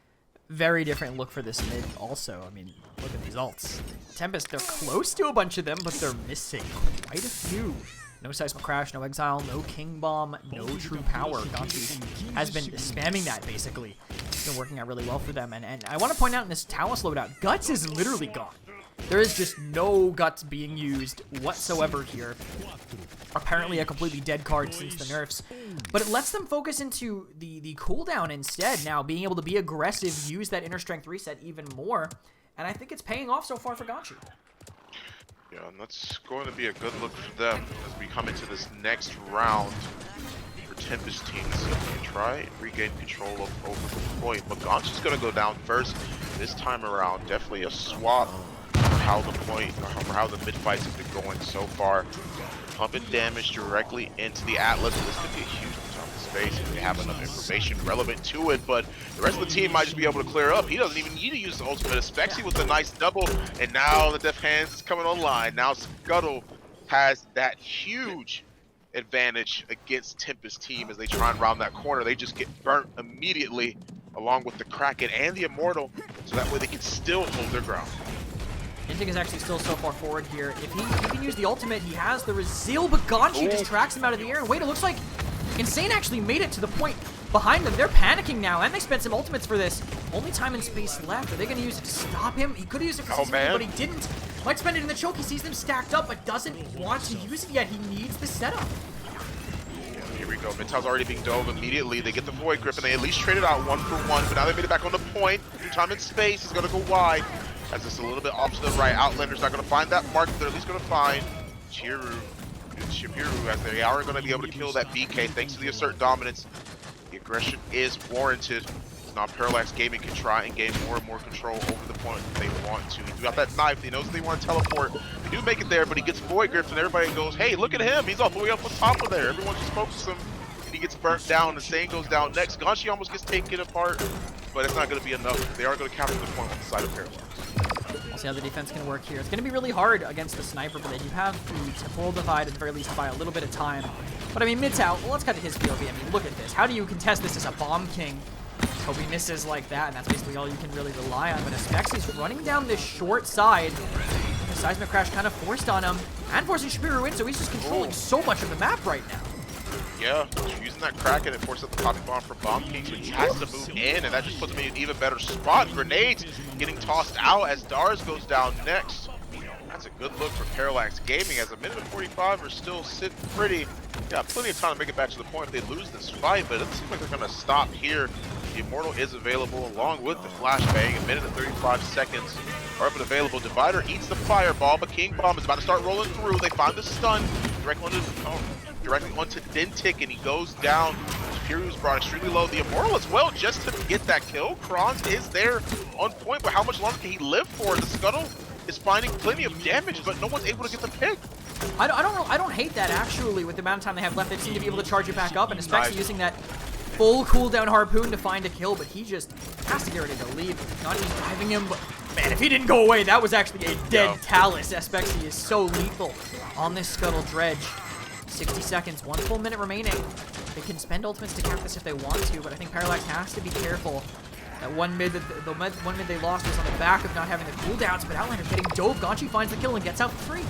Very different look for this mid also. I mean, look at these ults. Tempest, they're close to a bunch of them, but they're missing quite a few. No Seismic Crash, no Exile, no King Bomb, no True Power. Gonchi has been spamming that, basically. It's been working out really well for them. And I want to point out in this Talus loadout, Guts is literally gone. There is just no Guts being used whatsoever here. Apparently a completely dead card since the nerfs. But it lets them focus into the cooldown instead now, being able to be aggressive, use that inner strength reset even more. And I think it's paying off so far for Gonchi. Yeah, and that's going to be a good look for them as we come into this next round for Tempest teams. So they try and regain control over the point, but Gonchi's going to go down first this time around. Definitely a swap for how the point, or for how the mid fights have been going so far. Pumping damage directly into the Atlas. This could be a huge time of space if they have enough information relevant to it, but the rest of the team might just be able to clear up. He doesn't even need to use the ultimate, especially with the nice double, and now the Def Hands is coming online. Now Scuttle has that huge advantage against Tempest team as they try and round that corner. They just get burnt immediately along with the Kraken and the Immortal, so that way they can still hold their ground. Inting is actually still so far forward here. If he can use the ultimate, he has the Rezeal, but Gonchi just tracks him out of the air. And wait, it looks like Insane actually made it to the point behind them. They're panicking now, and they spent some ultimates for this. Only time and space left. Are they going to use it to stop him? He could have used it for CCP, but he didn't. Might spend it in the choke. He sees them stacked up, but doesn't want to use it yet. He needs the setup. Here we go. Midtown's already being dove immediately. They get the Void Grip, and they at least traded out 1 for 1, but now they made it back on the point. Time and space is going to go wide. As it's a little bit off to the right. Outlander's not going to find that mark, but they're at least going to find Chiru as they are going to be able to kill that BK thanks to the Assert Dominance. The aggression is warranted. Now Parallax Gaming can try and gain more and more control over the point if they want to. He got that knife. He knows they want to teleport. They do make it there, but he gets Void Gripped, and everybody goes, hey, look at him. He's all the way up on top of there. Everyone just focuses him, and he gets burnt down. Insane goes down next. Gonchi almost gets taken apart, but it's not going to be enough. They are going to capture the point on the side of Parallax. We'll see how the defense can work here. It's going to be really hard against the sniper, but they do have the temporal divide at the very least to buy a little bit of time. But I mean, Midtown, well, let's cut to his POV. I mean, look at this. How do you contest this as a Bomb King? Hope he misses like that, and that's basically all you can really rely on. But Specs is running down this short side. The Seismic Crash kind of forced on him, and forcing Shapiru in, so he's just controlling so much of the map right now. Yeah, using that Kraken and forcing the popping bomb for Bomb King, so he has to move in, and that just puts him in an even better spot. Grenades getting tossed out as Dars goes down next. That's a good look for Parallax Gaming as a minute and 45 are still sitting pretty. Yeah, plenty of time to make it back to the point if they lose this fight, but it doesn't seem like they're going to stop here. The Immortal is available along with the Flashbang. A minute and 35 seconds are up and available. Divider eats the Fireball, but King Bomb is about to start rolling through. They find the stun directly onto Dentic, and he goes down. Fury's brought extremely low. The Immortal as well, just to get that kill. Kronz is there on point, but how much longer can he live for? The Scuttle is finding plenty of damage, but no one's able to get the pick. I don't hate that, actually. With the amount of time they have left, they seem to be able to charge it back up, and especially using that full cooldown Harpoon to find a kill, but he just has to get ready to leave. Not even driving him, but man, if he didn't go away, that was actually a dead Talus. Spexy is so lethal on this Scuttle Dredge. 60 seconds, 1 full minute remaining. They can spend ultimates to cap this if they want to, but I think Parallax has to be careful. That one mid, one mid they lost was on the back of not having the cooldowns, but Outlander getting dove. Gonchi finds the kill and gets out for free.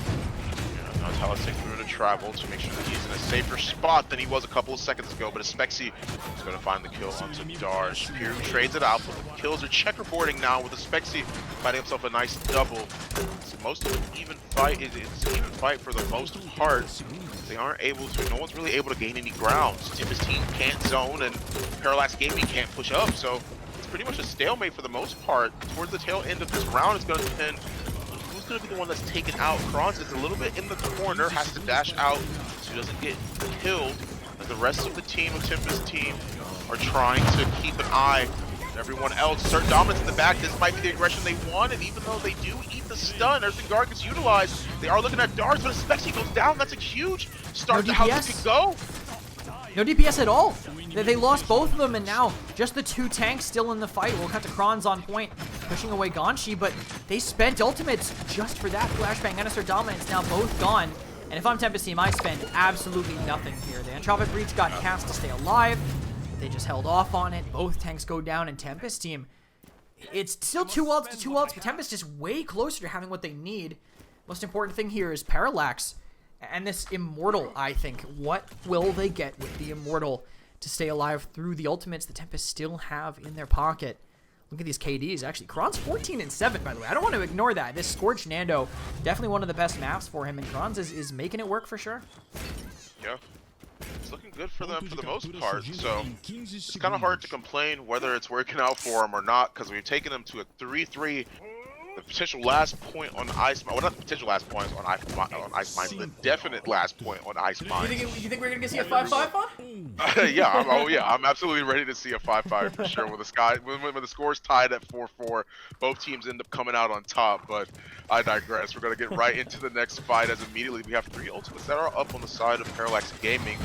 Talastic through to travel to make sure that he's in a safer spot than he was a couple of seconds ago, but Spexy is going to find the kill onto Dar. Superior trades it out, but the kills are checkerboarding now with Spexy finding himself a nice double. It's most of an even fight. It's an even fight for the most part. They aren't able to, no one's really able to gain any ground. Tempest team can't zone and Parallax Gaming can't push up, so it's pretty much a stalemate for the most part. Towards the tail end of this round, it's going to depend who's going to be the one that's taken out. Kronz is a little bit in the corner, has to dash out so he doesn't get killed. As the rest of the team of Tempest team are trying to keep an eye on everyone else. Assert dominance in the back. This might be the aggression they want, and even though they do eat the stun, Earthing Guard gets utilized. They are looking at darts, but Spexy goes down. That's a huge start to how this could go. No DPS at all. They lost both of them, and now just the two tanks still in the fight. We'll cut to Kronz on point, pushing away Gonshi, but they spent ultimates just for that. Flashbang and Assert Dominance now both gone. And if I'm Tempest team, I spend absolutely nothing here. The Entropic Breach got cast to stay alive, but they just held off on it. Both tanks go down, and Tempest team, it's still 2 ults to 2 ults, but Tempest is way closer to having what they need. Most important thing here is Parallax and this Immortal, I think. What will they get with the Immortal to stay alive through the ultimates the Tempest still have in their pocket? Look at these KDs. Actually, Kronz 14-7, by the way. I don't want to ignore that. This Scorched Nando, definitely one of the best maps for him, and Kronz is making it work for sure. Yeah. It's looking good for them for the most part, so it's kind of hard to complain whether it's working out for them or not, because we've taken them to a 3-3. The potential last point on Ice Mine, well, not the potential last point on Ice Mine, the definite last point on Ice Mine. You think we're going to see a 5-5? Yeah, I'm absolutely ready to see a 5-5 for sure. When the score's tied at 4-4, both teams end up coming out on top, but I digress. We're going to get right into the next fight, as immediately we have 3 ultimates that are up on the side of Parallax Gaming.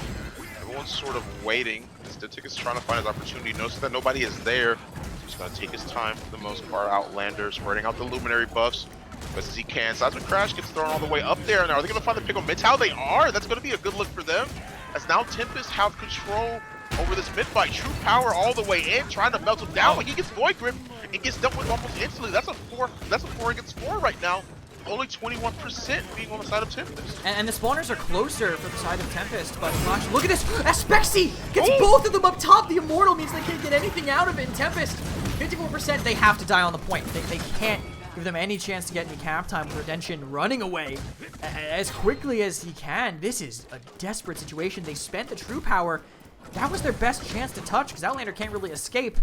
Everyone's sort of waiting. Stentic is trying to find his opportunity, notices that nobody is there. He's going to take his time for the most part. Outlander spreading out the Luminary buffs best as he can. Seismic Crash gets thrown all the way up there. Now, are they going to find the pick on mid? How they are. That's going to be a good look for them, as now Tempest have control over this mid fight. True Power all the way in, trying to melt him down. But he gets Void Grip and gets dealt with almost instantly. That's a 4 against 4 right now. Only 21% being on the side of Tempest. And the spawners are closer for the side of Tempest, but gosh, look at this! Spexy gets both of them up top! The Immortal means they can't get anything out of it. And Tempest, 54%, they have to die on the point. They can't give them any chance to get any cap time with Redemption running away as quickly as he can. This is a desperate situation. They spent the True Power. That was their best chance to touch, because Outlander can't really escape.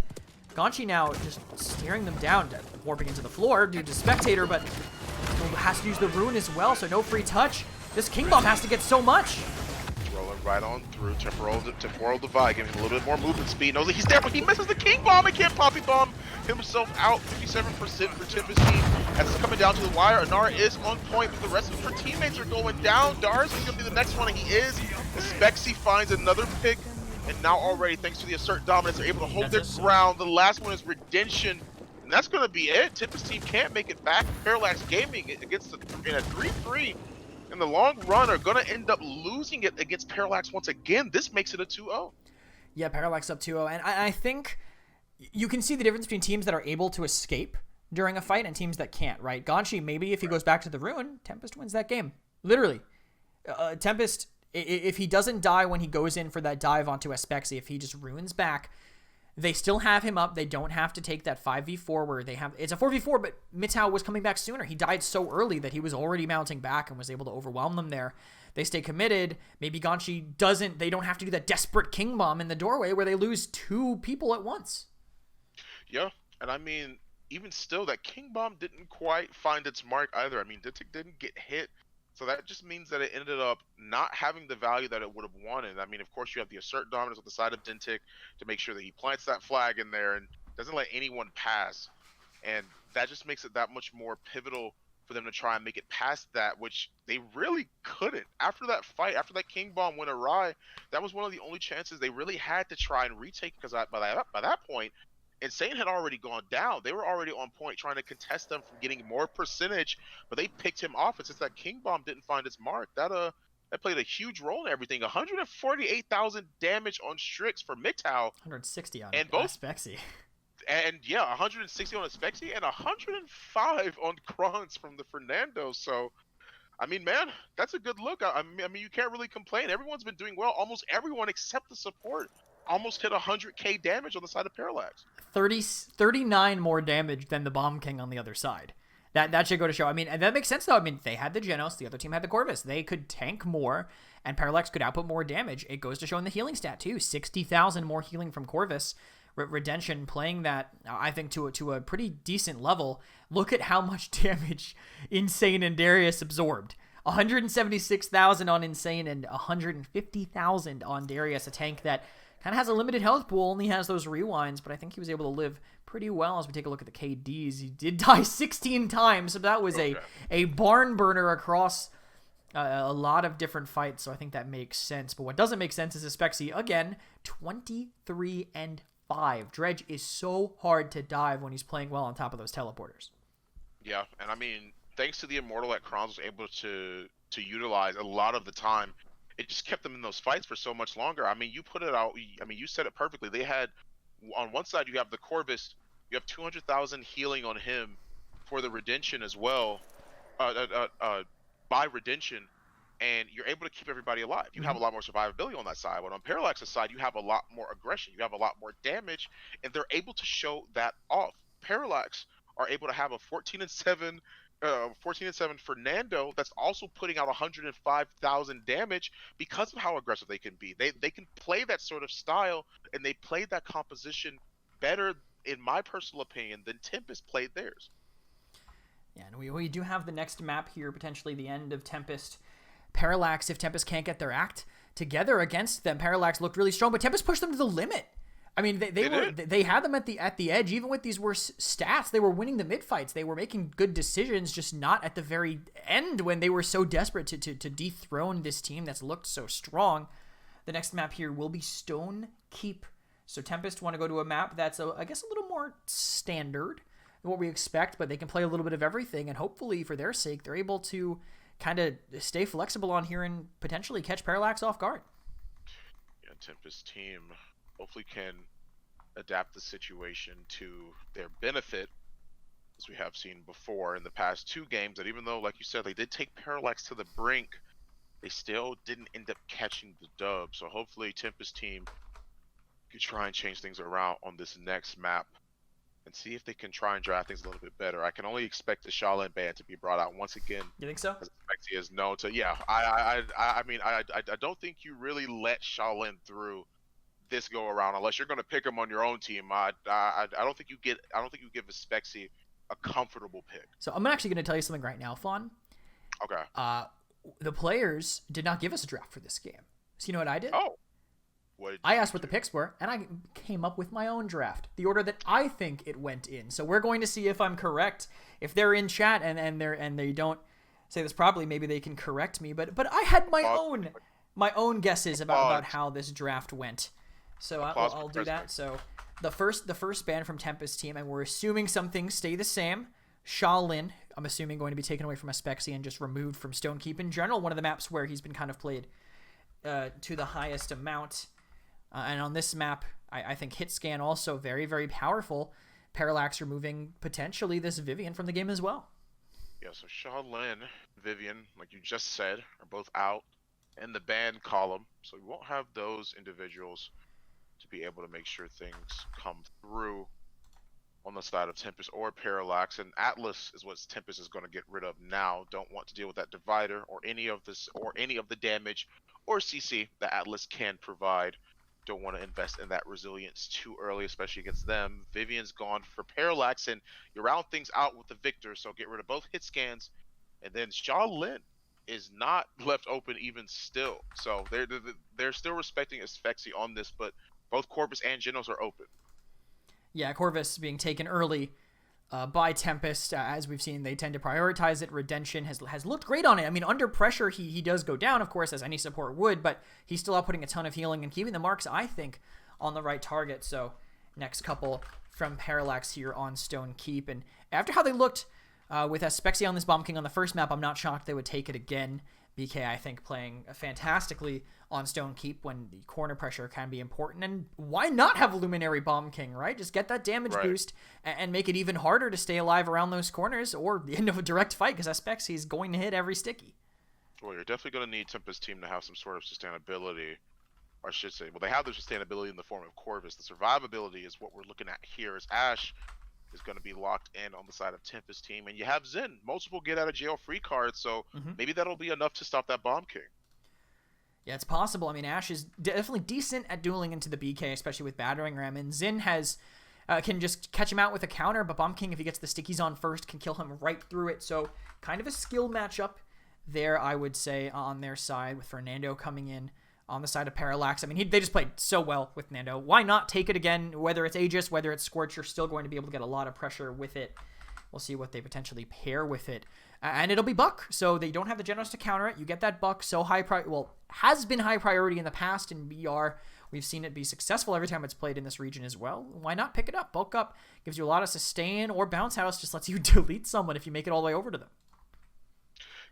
Gonshi now just staring them down, warping into the floor due to Spectator, but has to use the rune as well, so no free touch. This King Bomb has to get so much. Rolling right on through. Temporal Divide, giving him a little bit more movement speed. Knows that he's there, but he misses the King Bomb and can't Poppy Bomb himself out. 57% for Tempest team. As it's coming down to the wire, Anara is on point, but the rest of her teammates are going down. Dars is going to be the next one, and he is. Spexy finds another pick, and now already, thanks to the Assert Dominance, they're able to hold their ground. The last one is Redemption. And that's going to be it. Tempest team can't make it back. Parallax Gaming against in a 3-3 in the long run are going to end up losing it against Parallax once again. This makes it a 2-0. Yeah, Parallax up 2-0. And I think you can see the difference between teams that are able to escape during a fight and teams that can't, right? Gonshi, maybe if he goes back to the Rune, Tempest wins that game. Literally. Tempest, if he doesn't die when he goes in for that dive onto Spexy, if he just runes back, they still have him up. They don't have to take that 5v4 where they have... It's a 4v4, but Mitau was coming back sooner. He died so early that he was already mounting back and was able to overwhelm them there. They stay committed. Maybe Gonshi doesn't... They don't have to do that desperate King Bomb in the doorway where they lose 2 people at once. Yeah, and I mean, even still, that King Bomb didn't quite find its mark either. I mean, Dintic didn't get hit. So that just means that it ended up not having the value that it would have wanted. I mean, of course, you have the Assert Dominance on the side of Dintic to make sure that he plants that flag in there and doesn't let anyone pass. And that just makes it that much more pivotal for them to try and make it past that, which they really couldn't. After that fight, after that King Bomb went awry, that was one of the only chances they really had to try and retake, because by that point, Insane had already gone down. They were already on point trying to contest them from getting more percentage, but they picked him off. And since that King Bomb didn't find its mark, that played a huge role in everything. 148,000 damage on Strix for Mitau. 160 on and both Spexy. And yeah, 160 on Spexy and 105 on Kronz from the Fernando. So I mean, man, that's a good look. I mean, you can't really complain. Everyone's been doing well. Almost everyone except the support almost hit 100k damage on the side of Parallax. 39 more damage than the Bomb King on the other side. That should go to show. I mean, and that makes sense though. I mean, they had the Genos, the other team had the Corvus. They could tank more, and Parallax could output more damage. It goes to show in the healing stat too. 60,000 more healing from Corvus. Redemption playing that, I think, to a pretty decent level. Look at how much damage Insane and Darius absorbed. 176,000 on Insane and 150,000 on Darius, a tank that kind of has a limited health pool, only has those rewinds, but I think he was able to live pretty well. As we take a look at the KDs, he did die 16 times, so that was a barn burner across a lot of different fights, so I think that makes sense. But what doesn't make sense is Spexy, again, 23-5. Dredge is so hard to dive when he's playing well on top of those teleporters. Yeah, and I mean, thanks to the Immortal that Kronz was able to utilize a lot of the time, it just kept them in those fights for so much longer. I mean, you put it out. I mean, you said it perfectly. They had, on one side, you have the Corvus. You have 200,000 healing on him for the Redemption as well, by Redemption, and you're able to keep everybody alive. You have a lot more survivability on that side. But on Parallax's side, you have a lot more aggression. You have a lot more damage, and they're able to show that off. Parallax are able to have a 14-7 Fernando that's also putting out 105,000 damage because of how aggressive they can be. They can play that sort of style, and they played that composition better, in my personal opinion, than Tempest played theirs. Yeah, and we do have the next map here, potentially the end of Tempest. Parallax, if Tempest can't get their act together against them, Parallax looked really strong, but Tempest pushed them to the limit. I mean, they had them at the edge. Even with these worse stats, they were winning the mid fights. They were making good decisions, just not at the very end when they were so desperate to dethrone this team that's looked so strong. The next map here will be Stone Keep. So Tempest want to go to a map that's, I guess, a little more standard than what we expect, but they can play a little bit of everything, and hopefully, for their sake, they're able to kind of stay flexible on here and potentially catch Parallax off guard. Yeah, Tempest team hopefully can adapt the situation to their benefit, as we have seen before in the past two games, that even though, like you said, they did take Parallax to the brink, they still didn't end up catching the dub. So hopefully Tempest team can try and change things around on this next map and see if they can try and draft things a little bit better. I can only expect the Shaolin band to be brought out once again. You think so? As Spexy is known to. Yeah, I mean, I don't think you really let Shaolin through this go around unless you're going to pick him on your own team. I don't think you give Spexy a comfortable pick. So I'm actually going to tell you something right now, Fawn. Okay. The players did not give us a draft for this game. So you know what I did? Oh. I asked what the picks were, and I came up with my own draft, the order that I think it went in. So we're going to see if I'm correct. If they're in chat and they don't say this properly, maybe they can correct me. But I had my own guesses about how this draft went. So I'll do that. So the first ban from Tempest team, and we're assuming some things stay the same. Shaolin, I'm assuming, going to be taken away from a Spexy and just removed from Stonekeep in general. One of the maps where he's been kind of played to the highest amount. And on this map, I think hit scan also very, very powerful. Parallax removing potentially this Vivian from the game as well. Yeah, so Shaolin, Vivian, like you just said, are both out in the ban column. So we won't have those individuals to be able to make sure things come through on the side of Tempest or Parallax. And Atlas is what Tempest is going to get rid of now. Don't want to deal with that divider or any of this or any of the damage or CC that Atlas can provide. Don't want to invest in that resilience too early, especially against them. Vivian's gone for Parallax, and you round things out with the Victor, so get rid of both hit scans. And then Shaolin is not left open even still. So they're still respecting Asphyxie on this, but both Corvus and Genos are open. Yeah, Corvus being taken early by Tempest. As we've seen, they tend to prioritize it. Redemption has looked great on it. I mean, under pressure, he does go down, of course, as any support would, but he's still outputting a ton of healing and keeping the marks, I think, on the right target. So next couple from Parallax here on Stone Keep. And after how they looked with Asphyxie on this Bomb King on the first map, I'm not shocked they would take it again. BK, I think, playing fantastically on Stone Keep when the corner pressure can be important. And why not have a Luminary Bomb King, right? Just get that damage boost and make it even harder to stay alive around those corners or the end of a direct fight, because Asphyxie is going to hit every sticky. Well, you're definitely going to need Tempest team to have some sort of sustainability, or I should say, well, they have their sustainability in the form of Corvus. The survivability is what we're looking at here. As Ash is going to be locked in on the side of Tempest team, and you have Zen, multiple get out of jail free cards, so maybe that'll be enough to stop that Bomb King. Yeah, it's possible. I mean, Ash is definitely decent at dueling into the BK, especially with Battering Ram, and Zin has can just catch him out with a counter, but Bomb King, if he gets the stickies on first, can kill him right through it. So kind of a skill matchup there, I would say, on their side, with Fernando coming in on the side of Parallax. I mean, they just played so well with Nando. Why not take it again? Whether it's Aegis, whether it's Scorch, you're still going to be able to get a lot of pressure with it. We'll see what they potentially pair with it. And it'll be Buck, so they don't have the Genos to counter it. You get that Buck, so has been high priority in the past in BR. We've seen it be successful every time it's played in this region as well. Why not pick it up? Bulk up gives you a lot of sustain, or Bounce House just lets you delete someone if you make it all the way over to them.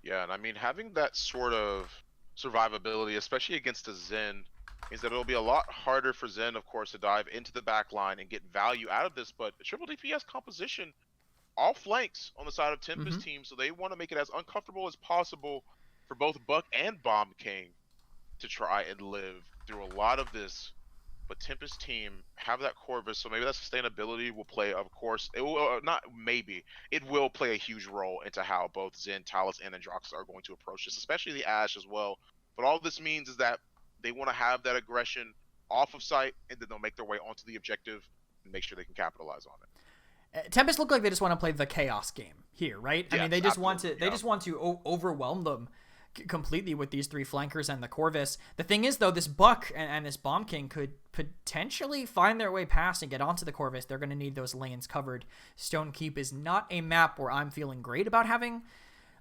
Yeah, and I mean, having that sort of survivability, especially against a Zen, means that it'll be a lot harder for Zen, of course, to dive into the back line and get value out of this. But triple DPS composition, all flanks on the side of Tempest team, so they want to make it as uncomfortable as possible for both Buck and Bomb King to try and live through a lot of this. But Tempest team have that Corvus, so maybe that sustainability will play, of course, it will it will play a huge role into how both Zen, Talus, and Androx are going to approach this, especially the Ash as well. But all this means is that they want to have that aggression off of site, and then they'll make their way onto the objective and make sure they can capitalize on it. Tempest look like they just want to play the chaos game here, right? Yes, I mean, they just want to overwhelm them completely with these three flankers and the Corvus. The thing is, though, this Buck and this Bomb King could potentially find their way past and get onto the Corvus. They're going to need those lanes covered. Stone Keep is not a map where I'm feeling great about having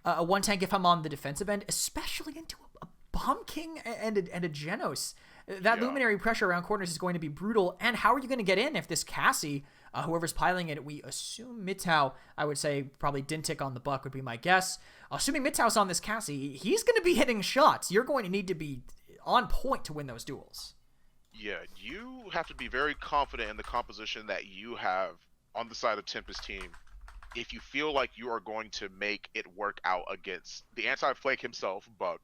a one tank if I'm on the defensive end, especially into a Bomb King and a Genos. That Luminary pressure around corners is going to be brutal. And how are you going to get in if this Cassie, whoever's piloting it, we assume Mitau, I would say probably Dintic on the Buck would be my guess. Assuming Mitau's on this Cassie, he's going to be hitting shots. You're going to need to be on point to win those duels. Yeah, you have to be very confident in the composition that you have on the side of Tempest team if you feel like you are going to make it work out against the anti-flank himself, Buck.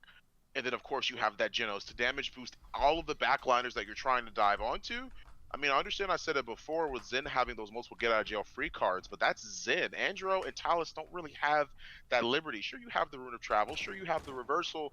And then, of course, you have that Genos to damage boost all of the backliners that you're trying to dive onto. I mean, I understand I said it before with Zen having those multiple get-out-of-jail-free cards, but that's Zen. Andro and Talus don't really have that liberty. Sure, you have the Rune of Travel. Sure, you have the Reversal.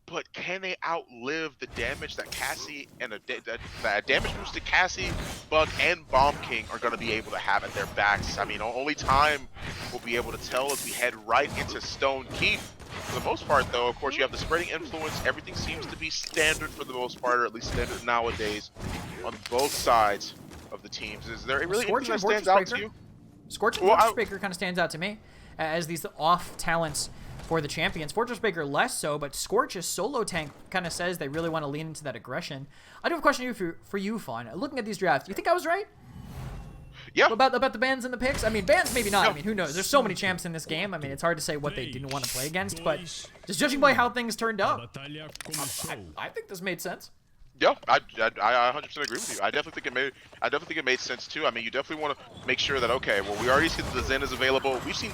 But can they outlive the damage that Cassie and that damage-boosted Cassie, Buck, and Bomb King are going to be able to have at their backs? I mean, only time will be able to tell as we head right into Stone Keep. For the most part, though, of course, you have the spreading influence. Everything seems to be standard for the most part, or at least standard nowadays, on both sides of the teams. Is there really anything that stands out to you? Scorch and Fortress Breaker kind of stands out to me as these off talents for the champions. Fortress Breaker less so, but Scorch's solo tank kind of says they really want to lean into that aggression. I do have a question for you, Fawn. Looking at these drafts, you think I was right? Yeah. About the bans and the picks? I mean, bans maybe not. I mean, who knows? There's so many champs in this game. I mean, it's hard to say what they didn't want to play against, but just judging by how things turned out, I think this made sense. Yeah, I 100% agree with you. I definitely think it made sense too. I mean, you definitely want to make sure that, okay, well, we already see that the Zen is available. We've seen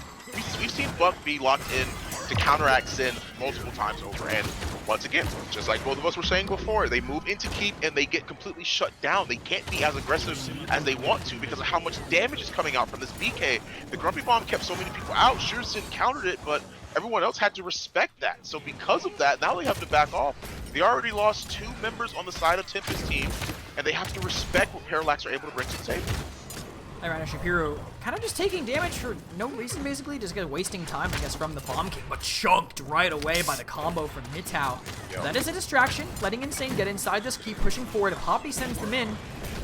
Buck be locked in to counteract Zen multiple times over, and once again, just like both of us were saying before, they move into Keep and they get completely shut down. They can't be as aggressive as they want to because of how much damage is coming out from this BK. The Grumpy Bomb kept so many people out. Sure, Zen countered it, but everyone else had to respect that. So because of that, now they have to back off. They already lost 2 members on the side of Tempest team, and they have to respect what Parallax are able to bring to the table. Irana Shapiro kind of just taking damage for no reason, basically, just wasting time, I guess, from the Bomb King, but chunked right away by the combo from Mitau. Yep. That is a distraction, letting Insane get inside this, keep pushing forward. If Hoppy sends them in,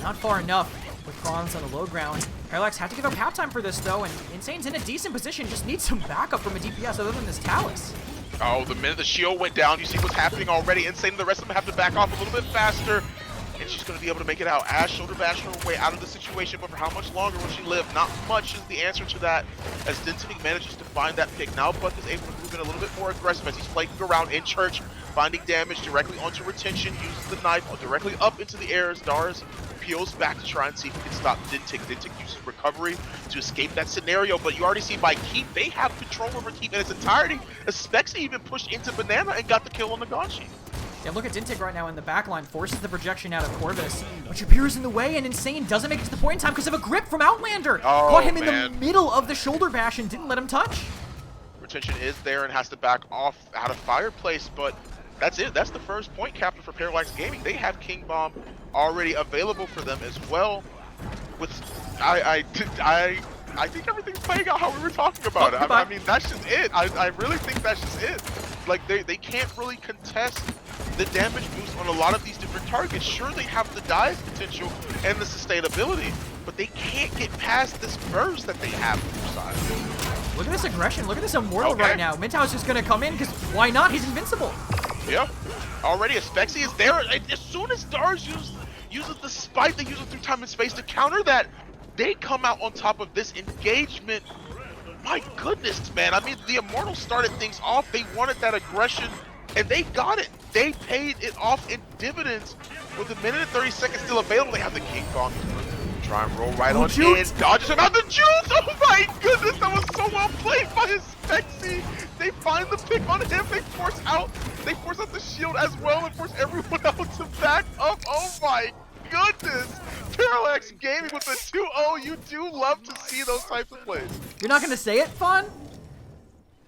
not far enough with Franz on the low ground. Parallax had to give up half time for this, though, and Insane's in a decent position, just needs some backup from a DPS other than this Talus. Oh, the minute the shield went down, you see what's happening already. Insane and the rest of them have to back off a little bit faster. And she's going to be able to make it out. Ash shoulder bash her way out of the situation, but for how much longer will she live? Not much is the answer to that, as Dintic manages to find that pick. Now Buck is able to move in a little bit more aggressive as he's flanking around in church, finding damage directly onto retention, uses the knife directly up into the air as Dars peels back to try and see if he can stop Dintic. Dintic uses recovery to escape that scenario, but you already see by Keep, they have control over Keep in its entirety. Spexy even pushed into Banana and got the kill on the Ganshi. Yeah, look at Dintic right now in the backline, forces the projection out of Corvus, which appears in the way, and Insane doesn't make it to the point in time because of a grip from Outlander. Oh, caught him in man. the middle of the shoulder bash and didn't let him touch. Retention is there and has to back off out of Fireplace, but that's it. That's the first point captain for Parallax Gaming. They have King Bomb already available for them as well. With I think everything's playing out how we were talking about it. I mean, that's just it. I really think that's just it. Like, they can't really contest the damage boost on a lot of these different targets. Sure, they have the dive potential and the sustainability, but they can't get past this burst that they have on their side. Look at this aggression. Look at this Immortal right now. Mintau's just going to come in because why not? He's invincible. Yeah. Already, Spexy is there. As soon as Dars uses the spike, they use it through time and space to counter that. They come out on top of this engagement. My goodness, man. I mean, the Immortals started things off. They wanted that aggression, and they got it. They paid it off in dividends. With a minute and 30 seconds still available, they have the King Bomb. Try and roll right on in. Dodges him out the juice. Oh my goodness, that was so well played by his Spexy. They find the pick on him. They force out the shield as well and force everyone else to back up. Oh my goodness. Parallax Gaming with the 2-0. You do love to see those types of plays. You're not going to say it, Fawn?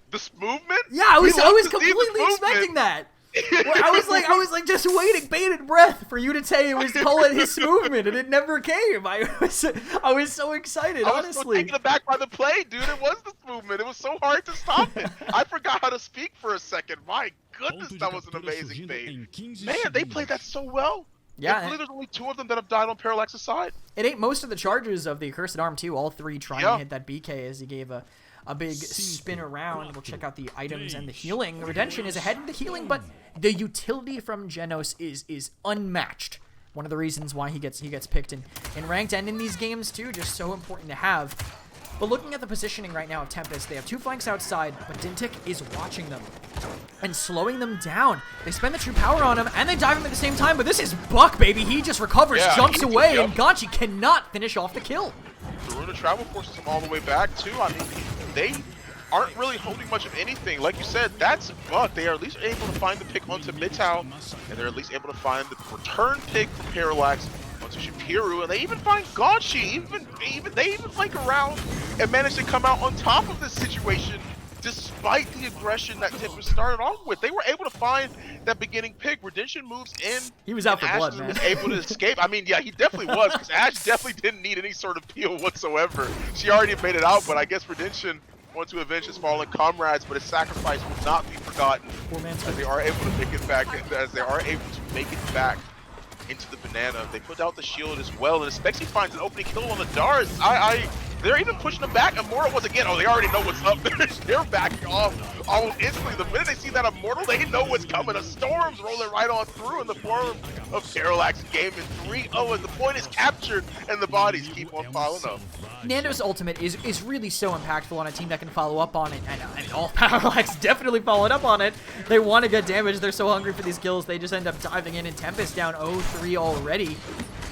This movement? Yeah, I was completely expecting that. Well, I was like just waiting, bated breath for you to say it was calling his movement, and it never came. I was so excited, honestly. I was so taken aback by the play, dude. It was this movement. It was so hard to stop it. I forgot how to speak for a second. My goodness, that was an amazing thing. Man, they played that so well. Yeah, I believe there's only 2 of them that have died on Parallax's side. It ate most of the charges of the Accursed Arm too. All 3 trying to hit that BK as he gave a big spin around. We'll check out the items and the healing. Redemption is ahead in the healing, but the utility from Genos is unmatched. One of the reasons why he gets picked in ranked and in these games too. Just so important to have. But looking at the positioning right now of Tempest, they have 2 flanks outside, but Dintic is watching them and slowing them down. They spend the true power on him, and they dive him at the same time, but this is Buck, baby. He just recovers, jumps away, and Ganchi cannot finish off the kill. The Runa Travel forces him all the way back, too. I mean, they aren't really holding much of anything. Like you said, that's Buck. They are at least able to find the pick onto Midtown, and they're at least able to find the return pick from Parallax onto Shapiru, and they even find Ganchi. They even flank around and manage to come out on top of this situation despite the aggression that Tempest started off with. They were able to find that beginning pick. Redemption moves in. He was out for Ash blood, man. was able to escape. I mean, yeah, he definitely was, because Ash definitely didn't need any sort of peel whatsoever. She already made it out, but I guess Redemption want to avenge his fallen comrades, but his sacrifice will not be forgotten as they are able to make it back, into the banana. They put out the shield as well, and Spexy finds an opening kill on the Dars. They're even pushing them back. Immortal once again. Oh, they already know what's up. They're backing off almost instantly. The minute they see that Immortal, they know what's coming. A storm's rolling right on through in the form of Parallax Gaming. 3-0, and the point is captured, and the bodies keep on piling up. Nando's ultimate is really so impactful on a team that can follow up on it, and all Parallax definitely followed up on it. They want to get damage. They're so hungry for these kills. They just end up diving in, and Tempest down 0-3 already.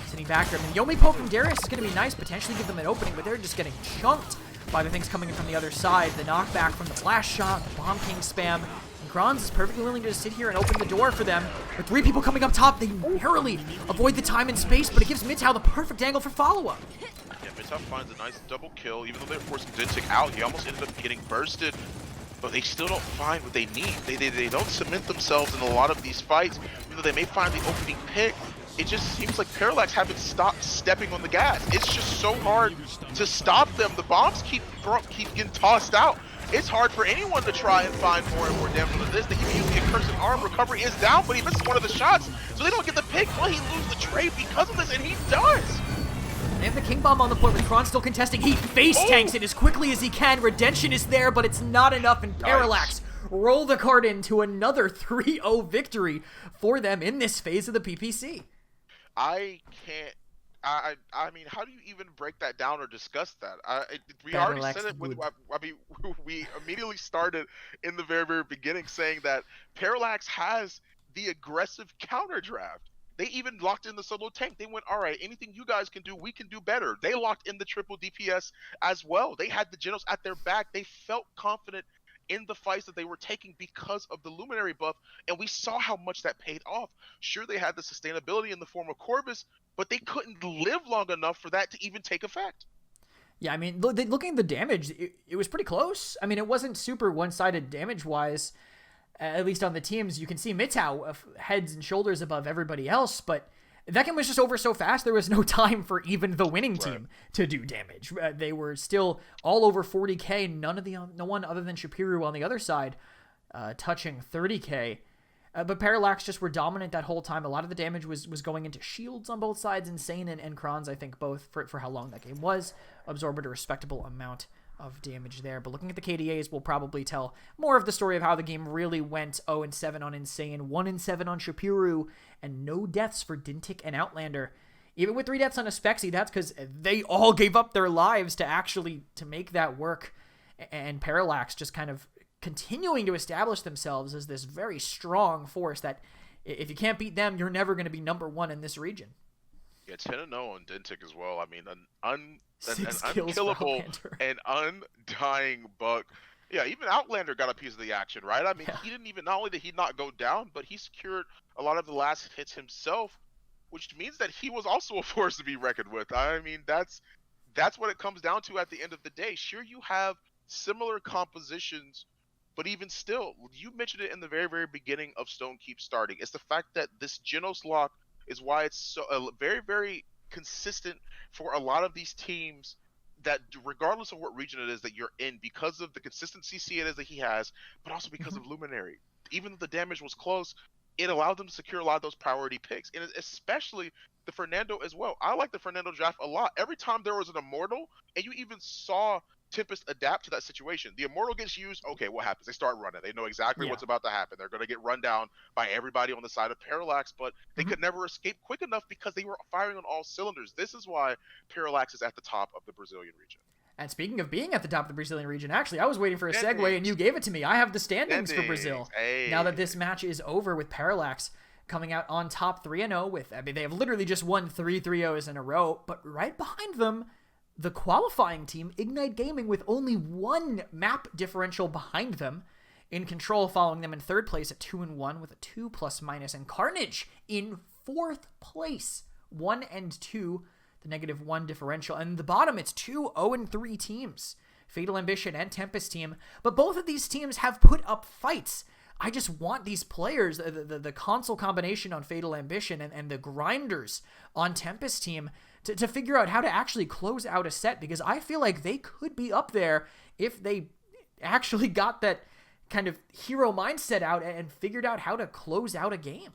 Sitting back there. And Yomi poking Darius is going to be nice, potentially give them an opening, but they're just getting chunked by the things coming in from the other side. The knockback from the flash shot, the Bomb King spam. And Grons is perfectly willing to just sit here and open the door for them. With 3 people coming up top, they narrowly avoid the time and space, but it gives Midtow the perfect angle for follow-up. Yeah, Midtow finds a nice double kill. Even though they're forcing Dintic out, he almost ended up getting bursted. But they still don't find what they need. They don't cement themselves in a lot of these fights. Even though they may find the opening pick, it just seems like Parallax haven't stopped stepping on the gas. It's just so hard to stop them. The bombs keep getting tossed out. It's hard for anyone to try and find more and more damage than this. They keep using the Accursed Arm. Recovery is down, but he misses one of the shots, so they don't get the pick. Well, he loses the trade because of this, and he does. They have the King Bomb on the point with Kron still contesting. He face tanks it as quickly as he can. Redemption is there, but it's not enough, and Parallax roll the card into another 3-0 victory for them in this phase of the PPC. I can't. I mean, how do you even break that down or discuss that? We already said it with. I mean, we immediately started in the very beginning saying that Parallax has the aggressive counter draft. They even locked in the solo tank. They went, all right, anything you guys can do, we can do better. They locked in the triple DPS as well. They had the Genos at their back. They felt confident in the fights that they were taking because of the Luminary buff, and we saw how much that paid off. Sure, they had the sustainability in the form of Corvus, but they couldn't live long enough for that to even take effect. Yeah, I mean, looking at the damage, it was pretty close. I mean, it wasn't super one-sided damage-wise, at least on the teams. You can see Mitau heads and shoulders above everybody else, but that game was just over so fast, there was no time for even the winning team to do damage. They were still all over 40k, no one other than Shapiru on the other side touching 30k. But Parallax just were dominant that whole time. A lot of the damage was going into shields on both sides. Insane and Kronz, I think, both for how long that game was, absorbed a respectable amount of damage there. But looking at the KDAs will probably tell more of the story of how the game really went. 0-7 on Insane, 1-7 on Shapiru, and no deaths for Dintic and Outlander. Even with 3 deaths on a Spexy, that's because they all gave up their lives to make that work. And Parallax just kind of continuing to establish themselves as this very strong force that if you can't beat them, you're never going to be number 1 in this region. Yeah, 10-0 on Dintic as well. I mean, an unkillable and undying buck. Yeah, even Outlander got a piece of the action, right? I mean, He didn't even, not only did he not go down, but he secured a lot of the last hits himself, which means that he was also a force to be reckoned with. I mean, that's what it comes down to at the end of the day. Sure, you have similar compositions, but even still, you mentioned it in the very, very beginning of Stone Keep starting. It's the fact that this Genos lock is why it's so very, very consistent for a lot of these teams, that regardless of what region it is that you're in, because of the consistency it is that he has, but also because of Luminary. Even though the damage was close, it allowed them to secure a lot of those priority picks, and especially the Fernando as well. I like the Fernando draft a lot. Every time there was an Immortal, and you even saw Tempest adapt to that situation. The Immortal gets used, okay, what happens? They start running. They know exactly what's about to happen. They're going to get run down by everybody on the side of Parallax, but they could never escape quick enough because they were firing on all cylinders. This is why Parallax is at the top of the Brazilian region. And speaking of being at the top of the Brazilian region, actually, I was waiting for a segue, and you gave it to me. I have the standings for Brazil. Hey. Now that this match is over, with Parallax coming out on top 3-0 with, I mean, they have literally just won 3 3-0s in a row, but right behind them, the qualifying team, Ignite Gaming, with only 1 map differential behind them, in control, following them in 3rd place at 2-1 with a 2+-, and Carnage in 4th place, 1-2, the -1 differential. And the bottom, it's 2 0-3 teams, Fatal Ambition and Tempest team, but both of these teams have put up fights. I just want these players, the console combination on Fatal Ambition and the grinders on Tempest team, to figure out how to actually close out a set, because I feel like they could be up there if they actually got that kind of hero mindset out and figured out how to close out a game.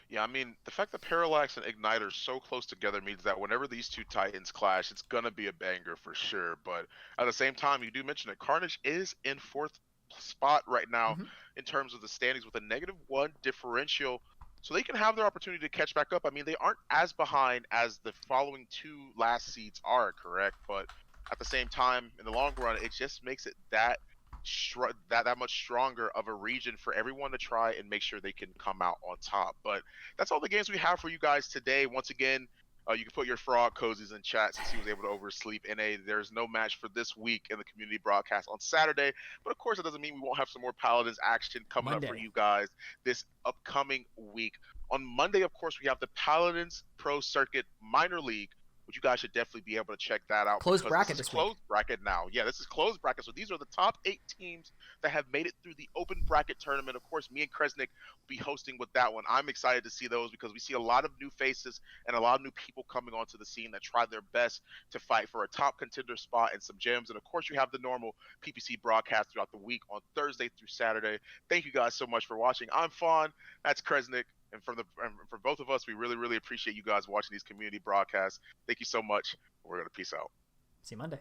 Yeah, I mean, the fact that Parallax and Ignite are so close together means that whenever these two titans clash, it's going to be a banger for sure. But at the same time, you do mention it, Carnage is in 4th spot right now in terms of the standings with a -1 differential. So they can have their opportunity to catch back up. I mean, they aren't as behind as the following 2 last seeds are, correct? But at the same time, in the long run, it just makes it that much stronger of a region for everyone to try and make sure they can come out on top. But that's all the games we have for you guys today. Once again, you can put your frog cozies in chat since he was able to oversleep. There's no match for this week in the community broadcast on Saturday, but of course it doesn't mean we won't have some more Paladins action coming up for you guys this upcoming week. On Monday, of course, we have the Paladins Pro Circuit Minor League, which you guys should definitely be able to check that out. Closed bracket this closed bracket now. Yeah, this is closed bracket. So these are the top 8 teams that have made it through the open bracket tournament. Of course, me and Kresnik will be hosting with that one. I'm excited to see those because we see a lot of new faces and a lot of new people coming onto the scene that try their best to fight for a top contender spot and some gems. And of course, you have the normal PPC broadcast throughout the week on Thursday through Saturday. Thank you guys so much for watching. I'm Fawn. That's Kresnik. And for both of us, we really, really appreciate you guys watching these community broadcasts. Thank you so much. We're going to peace out. See you Monday.